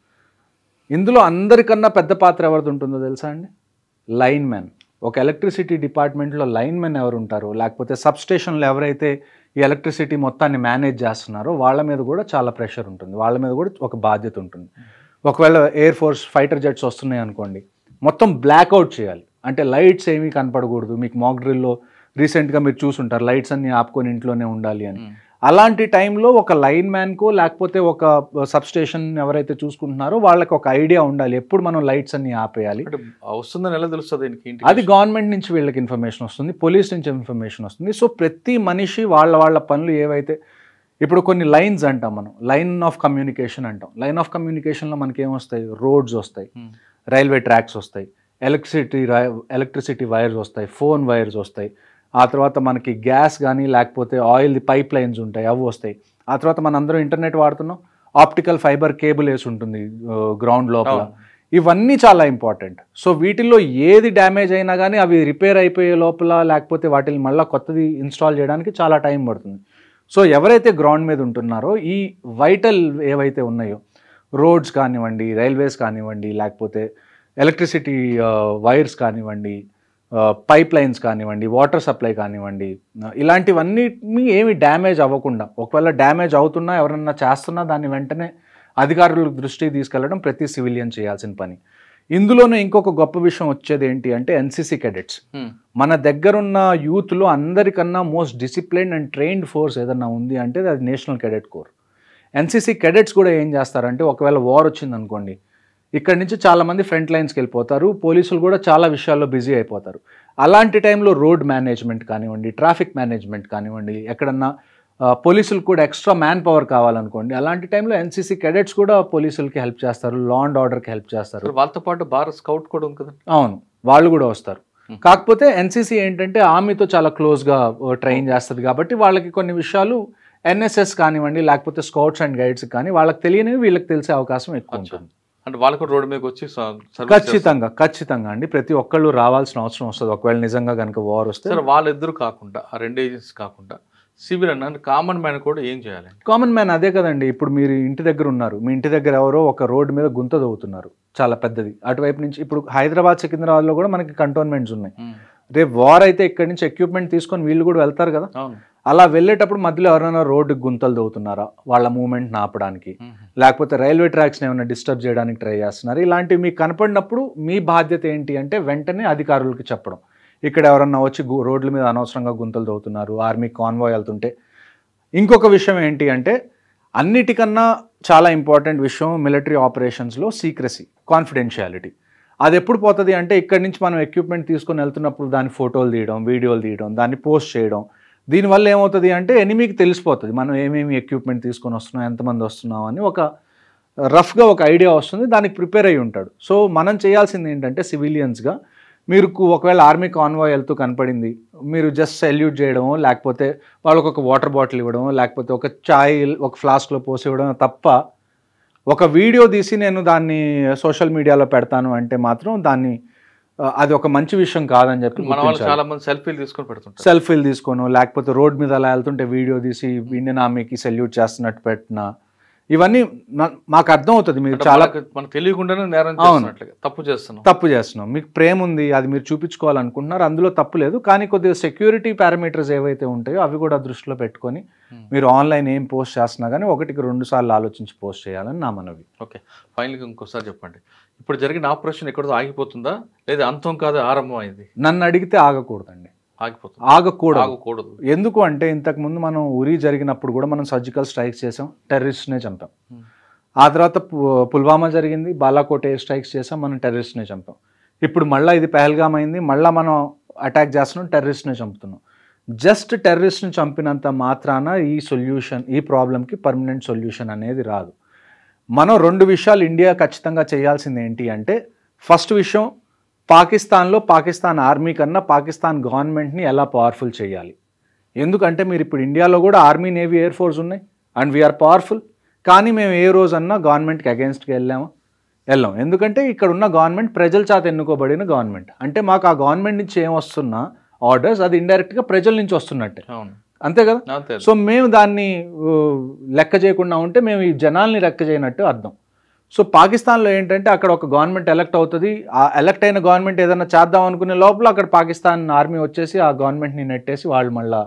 ఇందులో అందరికన్నా పెద్ద పాత్ర ఎవరిది ఉంటుందో తెలుసా అండి? Line man. ఒక ఎలక్ట్రిసిటీ డిపార్ట్మెంట్లో లైన్ మెన్ ఎవరు ఉంటారో, లేకపోతే సబ్ స్టేషన్లో ఎవరైతే ఈ ఎలక్ట్రిసిటీ మొత్తాన్ని మేనేజ్ చేస్తున్నారో వాళ్ళ మీద కూడా చాలా ప్రెషర్ ఉంటుంది, వాళ్ళ మీద కూడా ఒక బాధ్యత ఉంటుంది. ఒకవేళ ఎయిర్ ఫోర్స్ ఫైటర్ జెట్స్ వస్తున్నాయి అనుకోండి, మొత్తం బ్లాక్అవుట్ చేయాలి. అంటే లైట్స్ ఏమీ కనపడకూడదు. మీకు మాక్ డ్రిల్లో రీసెంట్గా మీరు చూసుంటారు, లైట్స్ అన్ని ఆపుకొని ఇంట్లోనే ఉండాలి అని. అలాంటి టైంలో ఒక లైన్ మ్యాన్కో లేకపోతే ఒక సబ్ స్టేషన్ ఎవరైతే చూసుకుంటున్నారో వాళ్ళకి ఒక ఐడియా ఉండాలి, ఎప్పుడు మనం లైట్స్ అన్ని ఆపేయాలి. వస్తుందని ఎలా తెలుస్తుంది? అది గవర్నమెంట్ నుంచి వీళ్ళకి ఇన్ఫర్మేషన్ వస్తుంది, పోలీస్ నుంచి ఇన్ఫర్మేషన్ వస్తుంది. సో ప్రతి మనిషి వాళ్ళ పనులు ఏవైతే, ఇప్పుడు కొన్ని లైన్స్ అంటాం మనం, లైన్ ఆఫ్ కమ్యూనికేషన్ అంటాం. లైన్ ఆఫ్ కమ్యూనికేషన్లో మనకి ఏమొస్తాయి? రోడ్స్ వస్తాయి, రైల్వే ట్రాక్స్ వస్తాయి, ఎలక్ట్రిసిటీ వైర్స్ వస్తాయి, ఫోన్ వైర్స్ వస్తాయి. ఆ తర్వాత మనకి గ్యాస్ కానీ లేకపోతే ఆయిల్ పైప్ లైన్స్ ఉంటాయి, అవి వస్తాయి. ఆ తర్వాత మనందరం ఇంటర్నెట్ వాడుతున్నాం, ఆప్టికల్ ఫైబర్ కేబుల్ వేసి ఉంటుంది గ్రౌండ్ లోపల. ఇవన్నీ చాలా ఇంపార్టెంట్. సో వీటిల్లో ఏది డ్యామేజ్ అయినా కానీ అవి రిపేర్ అయిపోయే లోపల లేకపోతే వాటిని మళ్ళీ కొత్తది ఇన్స్టాల్ చేయడానికి చాలా టైం పడుతుంది. సో ఎవరైతే గ్రౌండ్ మీద ఉంటున్నారో ఈ వైటల్ ఏవైతే ఉన్నాయో, రోడ్స్ కానివ్వండి, రైల్వేస్ కానివ్వండి, లేకపోతే ఎలక్ట్రిసిటీ వైర్స్ కానివ్వండి, పైప్ లైన్స్ కానివ్వండి, వాటర్ సప్లై కానివ్వండి, ఇలాంటివన్నీ ఏమి డ్యామేజ్ అవ్వకుండా, ఒకవేళ డ్యామేజ్ అవుతున్నా ఎవరన్నా చేస్తున్నా దాన్ని వెంటనే అధికారుల దృష్టికి తీసుకెళ్లడం ప్రతి సివిలియన్ చేయాల్సిన పని. ఇందులోనే ఇంకొక గొప్ప విషయం వచ్చేది ఏంటి అంటే ఎన్సీసీ కెడెట్స్. మన దగ్గరున్న యూత్లో అందరికన్నా most disciplined and trained force ఏదన్నా ఉంది అంటే అది national cadet core. NCC cadets కూడా ఏం చేస్తారంటే ఒకవేళ వార్ వచ్చింది అనుకోండి, ఇక్కడ నుంచి చాలామంది ఫ్రంట్ లైన్స్కి వెళ్ళిపోతారు, పోలీసులు కూడా చాలా విషయాల్లో బిజీ అయిపోతారు. అలాంటి టైంలో రోడ్ మేనేజ్మెంట్ కానివ్వండి, ట్రాఫిక్ మేనేజ్మెంట్ కానివ్వండి, ఎక్కడన్నా పోలీసులు కూడా ఎక్స్ట్రా మ్యాన్ పవర్ కావాలనుకోండి, అలాంటి టైంలో ఎన్సీసీ కెడెట్స్ కూడా పోలీసులకి హెల్ప్ చేస్తారు, లా అండ్ ఆర్డర్కి హెల్ప్ చేస్తారు. వాళ్ళతో పాటు భారత్ స్కౌట్ కూడా ఉంది కదా. అవును, వాళ్ళు కూడా వస్తారు. కాకపోతే ఎన్సీసీ ఏంటంటే ఆర్మీతో చాలా క్లోజ్గా ట్రైన్ చేస్తుంది కాబట్టి వాళ్ళకి కొన్ని విషయాలు ఎన్ఎస్ఎస్ కానివ్వండి లేకపోతే స్కౌట్స్ అండ్ గైడ్స్ కానీ వాళ్ళకి తెలియనివి వీళ్ళకి తెలిసే అవకాశం ఎక్కువ ఉంటుంది. అంటే వాళ్ళకు రోడ్డు మీదకి వచ్చి ఖచ్చితంగా అండి ప్రతి ఒక్కళ్ళు రావాల్సిన అవసరం వస్తుంది ఒకవేళ నిజంగా కనుక వార్ వస్తే. సార్ వాళ్ళిద్దరు కాకుండా ఆ రెండు ఏజెన్సీస్ కాకుండా సివిల్ అన్న కామన్ మ్యాన్ కూడా ఏం చేయాలండి? కామన్ మ్యాన్ అదే కదండి, ఇప్పుడు మీరు ఇంటి దగ్గర ఉన్నారు, మీ ఇంటి దగ్గర ఎవరో ఒక రోడ్డు మీద గుంత తవ్వుతున్నారు చాలా పెద్దది, అటువైపు నుంచి ఇప్పుడు హైదరాబాద్ సికింద్రాబాద్లో కూడా మనకి కంటోన్మెంట్స్ ఉన్నాయి. రేపు వార్ అయితే ఇక్కడి నుంచి ఎక్విప్మెంట్ తీసుకొని వీళ్ళు కూడా వెళ్తారు కదా, అలా వెళ్ళేటప్పుడు మధ్యలో ఎవరైనా రోడ్డుకి గుంతలు తవ్వుతున్నారా వాళ్ళ మూవ్మెంట్ ఆపడానికి, లేకపోతే రైల్వే ట్రాక్స్ ఏమైనా డిస్టర్బ్ చేయడానికి ట్రై చేస్తున్నారు, ఇలాంటివి మీకు కనపడినప్పుడు మీ బాధ్యత ఏంటి అంటే వెంటనే అధికారులకు చెప్పడం. ఇక్కడ ఎవరన్నా వచ్చి రోడ్ల మీద అనవసరంగా గుంతలు తవ్వుతున్నారు, ఆర్మీ కాన్వాయ్ వెళ్తుంటే. ఇంకొక విషయం ఏంటి అంటే అన్నిటికన్నా చాలా ఇంపార్టెంట్ విషయం మిలిటరీ ఆపరేషన్స్లో సీక్రసీ, కాన్ఫిడెన్షియాలిటీ. అది ఎప్పుడు పోతుంది అంటే ఇక్కడి నుంచి మనం ఎక్విప్మెంట్ తీసుకొని వెళ్తున్నప్పుడు దాని ఫోటోలు తీయడం, వీడియోలు తీయడం, దాన్ని పోస్ట్ చేయడం, దీనివల్ల ఏమవుతుంది అంటే ఎనిమీకి తెలిసిపోతుంది మనం ఏమేమి ఎక్విప్మెంట్ తీసుకొని వస్తున్నాం, ఎంతమంది వస్తున్నాం అని ఒక రఫ్గా ఒక ఐడియా వస్తుంది, దానికి ప్రిపేర్ అయ్యి ఉంటాడు. సో మనం చేయాల్సింది ఏంటంటే సివిలియన్స్గా మీరు ఒకవేళ ఆర్మీ కాన్వాయ్ వెళ్తూ కనపడింది, మీరు జస్ట్ సెల్యూట్ చేయడమో లేకపోతే వాళ్ళకు ఒక వాటర్ బాటిల్ ఇవ్వడమో లేకపోతే ఒక చాయ్ ఒక ఫ్లాస్క్లో పోసి ఇవ్వడం తప్ప ఒక వీడియో తీసి నేను దాన్ని సోషల్ మీడియాలో పెడతాను అంటే మాత్రం దాన్ని అది ఒక మంచి విషయం కాదని చెప్పి చాలా మంది సెల్ఫీలు తీసుకొని పెడుతుంటారు. సెల్ఫీలు తీసుకోను లేకపోతే రోడ్ మీద అలా వెళ్తుంటే వీడియో తీసి ఇండియన్ ఆర్మీకి సెల్యూట్ చేస్తున్నట్టు పెట్టిన ఇవన్నీ మాకు అర్థం అవుతుంది. మీరు చాలా మనకు తెలియకుండానే నేరం తప్పు చేస్తున్నాం. మీకు ప్రేమ ఉంది, అది మీరు చూపించుకోవాలనుకుంటున్నారు, అందులో తప్పు లేదు. కానీ కొద్దిగా సెక్యూరిటీ పారామీటర్స్ ఏవైతే ఉంటాయో అవి కూడా దృష్టిలో పెట్టుకొని మీరు ఆన్లైన్ ఏం పోస్ట్ చేస్తున్నా కానీ 1-2 సార్లు ఆలోచించి పోస్ట్ చేయాలని నా మనవి. ఓకే, ఫైనల్గా ఇంకోసారి చెప్పండి, ఇప్పుడు జరిగిన ఆపరేషన్ ఎక్కడో ఆగిపోతుందా లేదా అంతం కాదు ఆరంభం అయింది? నన్ను అడిగితే ఆగకూడదండి, ఆగకూడదు. ఎందుకు అంటే ఇంతకుముందు మనం ఉరి జరిగినప్పుడు కూడా మనం సర్జికల్ స్ట్రైక్స్ చేసాం, టెర్రరిస్ట్నే చంపాం. ఆ తర్వాత పుల్వామా జరిగింది, బాలాకోట్ ఎయిర్ స్ట్రైక్స్ చేసాం, మనం టెర్రరిస్ట్నే చంపాం. ఇప్పుడు మళ్ళీ ఇది పహల్గామ్ అయింది, మళ్ళీ మనం అటాక్ చేస్తున్నాం, టెర్రరిస్ట్నే చంపుతున్నాం. జస్ట్ టెర్రరిస్ట్ని చంపినంత మాత్రాన ఈ ప్రాబ్లంకి పర్మనెంట్ సొల్యూషన్ అనేది రాదు. మనం 2 విషయాలు ఇండియా ఖచ్చితంగా చేయాల్సింది ఏంటి అంటే ఫస్ట్ విషయం పాకిస్తాన్లో పాకిస్తాన్ ఆర్మీ కన్నా పాకిస్తాన్ గవర్నమెంట్ని ఎలా పవర్ఫుల్ చేయాలి. ఎందుకంటే మీరు ఇప్పుడు ఇండియాలో కూడా ఆర్మీ, నేవీ, ఎయిర్ ఫోర్స్ ఉన్నాయి అండ్ వీఆర్ పవర్ఫుల్. కానీ మేము ఏ రోజన్నా గవర్నమెంట్కి అగేన్స్ట్కి వెళ్ళాం. ఎందుకంటే ఇక్కడ ఉన్న గవర్నమెంట్ ప్రజల చేత ఎన్నుకోబడిన గవర్నమెంట్. అంటే మాకు ఆ గవర్నమెంట్ నుంచి ఏమొస్తున్నా ఆర్డర్స్ అది ఇండైరెక్ట్గా ప్రజల నుంచి వస్తున్నట్టే, అంతే కదా. సో మేము దాన్ని లెక్క చేయకుండా ఉంటే మేము ఈ జనాల్ని లెక్క చేయనట్టు అర్థం. సో పాకిస్తాన్లో ఏంటంటే అక్కడ ఒక గవర్నమెంట్ ఎలక్ట్ అవుతుంది, ఆ ఎలక్ట్ అయిన గవర్నమెంట్ ఏదైనా చేద్దాం అనుకునే లోపల అక్కడ పాకిస్తాన్ ఆర్మీ వచ్చేసి ఆ గవర్నమెంట్ని నెట్టేసి వాళ్ళు మళ్ళీ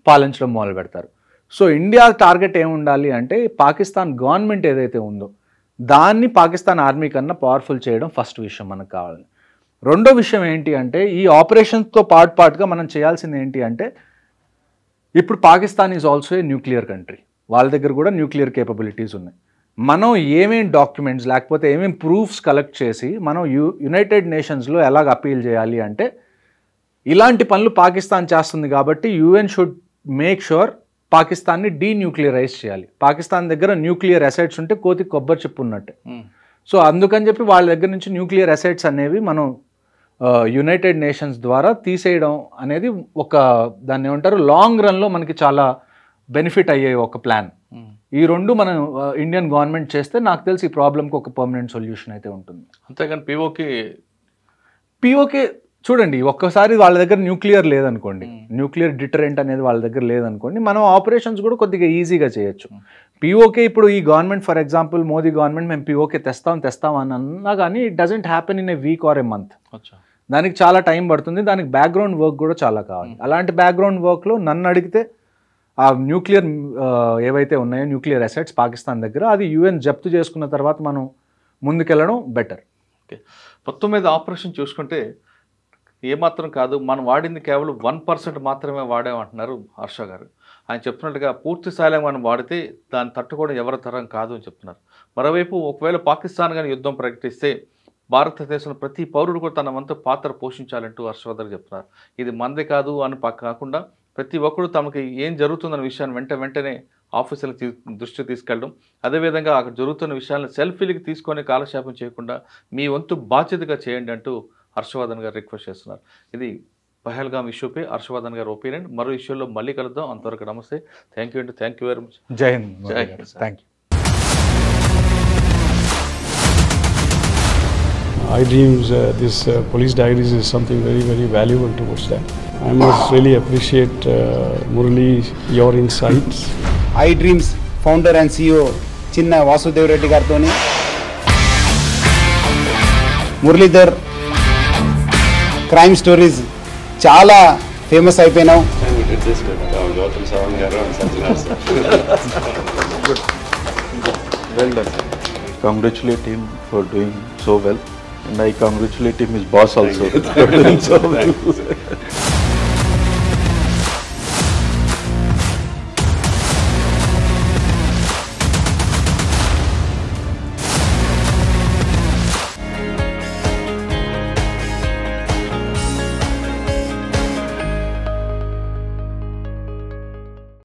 పాలించడం మొదలు పెడతారు. సో ఇండియా టార్గెట్ ఏముండాలి అంటే పాకిస్తాన్ గవర్నమెంట్ ఏదైతే ఉందో దాన్ని పాకిస్తాన్ ఆర్మీ కన్నా పవర్ఫుల్ చేయడం ఫస్ట్ విషయం మనకు కావాలి. రెండో విషయం ఏంటి అంటే ఈ ఆపరేషన్స్తో పాటుగా మనం చేయాల్సింది ఏంటి అంటే ఇప్పుడు Pakistan is also a nuclear country, వాళ్ళ దగ్గర కూడా న్యూక్లియర్ కేపబిలిటీస్ ఉన్నాయి. మనం ఏమేం డాక్యుమెంట్స్ లేకపోతే ఏమేం ప్రూఫ్స్ కలెక్ట్ చేసి మనం యునైటెడ్ నేషన్స్లో ఎలాగ అపీల్ చేయాలి అంటే ఇలాంటి పనులు పాకిస్తాన్ చేస్తుంది కాబట్టి యుఎన్ షుడ్ మేక్ షూర్ పాకిస్తాన్ని డీన్యూక్లియరైజ్ చేయాలి. పాకిస్తాన్ దగ్గర న్యూక్లియర్ అసెట్స్ ఉంటే కోతికి కొబ్బరి చెప్పు ఉన్నట్టే. సో అందుకని చెప్పి వాళ్ళ దగ్గర నుంచి న్యూక్లియర్ అసెట్స్ అనేవి మనం యునైటెడ్ నేషన్స్ ద్వారా తీసేయడం అనేది ఒక దాన్ని ఏమంటారు లాంగ్ రన్లో మనకి చాలా బెనిఫిట్ అయ్యే ఒక ప్లాన్. ఈ 2 మనం ఇండియన్ గవర్నమెంట్ చేస్తే నాకు తెలిసి ఈ ప్రాబ్లంకి ఒక పర్మనెంట్ సొల్యూషన్ అయితే ఉంటుంది. అంతేగాని పిఓకే చూడండి, ఒక్కసారి వాళ్ళ దగ్గర న్యూక్లియర్ లేదనుకోండి, న్యూక్లియర్ డిటరెంట్ అనేది వాళ్ళ దగ్గర లేదనుకోండి, మనం ఆపరేషన్స్ కూడా కొద్దిగా ఈజీగా చేయొచ్చు. పిఓకే ఇప్పుడు ఈ government for example Modi government మేము పిఓకే తెస్తాం అని అన్నా కానీ it doesn't happen in a week or A month. దానికి చాలా టైం పడుతుంది, దానికి బ్యాక్గ్రౌండ్ వర్క్ కూడా చాలా కావాలి. అలాంటి బ్యాక్గ్రౌండ్ వర్క్లో నన్ను అడిగితే ఆ న్యూక్లియర్ ఏవైతే ఉన్నాయో న్యూక్లియర్ అసెట్స్ పాకిస్తాన్ దగ్గర అది యుఎన్ జప్తు చేసుకున్న తర్వాత మనం ముందుకెళ్ళడం బెటర్. ఓకే, మొత్తం మీద ఆపరేషన్ చూసుకుంటే ఏమాత్రం కాదు, మనం వాడింది కేవలం 1% మాత్రమే వాడామంటున్నారు హర్ష గారు. ఆయన చెప్తున్నట్టుగా పూర్తి స్థాయిలో మనం వాడితే దాన్ని తట్టుకోవడం ఎవరి తరం కాదు అని చెప్తున్నారు. మరోవైపు ఒకవేళ పాకిస్తాన్ కానీ యుద్ధం ప్రకటిస్తే భారతదేశంలో ప్రతి పౌరుడు కూడా తన వంతు పాత్ర పోషించాలంటూ హర్షవర్ధన్ చెప్తున్నారు. ఇది మందే కాదు అని కాకుండా ప్రతి ఒక్కరు తమకి ఏం జరుగుతుందన్న విషయాన్ని వెంటనే ఆఫీసులకు దృష్టి తీసుకెళ్ళడం, అదేవిధంగా అక్కడ జరుగుతున్న విషయాలను సెల్ఫీలకి తీసుకొని కాలక్షేపం చేయకుండా మీ వంతు బాధ్యతగా చేయండి అంటూ హర్షవర్ధన్ గారు రిక్వెస్ట్ చేస్తున్నారు. ఇది పహల్గామ్ ఇష్యూపై హర్షవర్ధన్ గారి ఒపీనియన్. మరో ఇష్యూలో మళ్ళీ కలుద్దాం. అంతవరకు నమస్తే. థ్యాంక్ యూ అండి. Thank you very much. జై హింద్. జై Hind. Thank you. iDreams, this police diaries is something very, very valuable towards that. I must really appreciate Murali, your insights. iDreams founder and CEO చిన్న వాసుదేవ్ రెడ్డి గారితో మురళీధర్ క్రైమ్ స్టోరీస్ చాలా famous అయిపోయినావు. Well done. Congratulate him for doing so well, and I congratulate him, his boss also, for doing so well.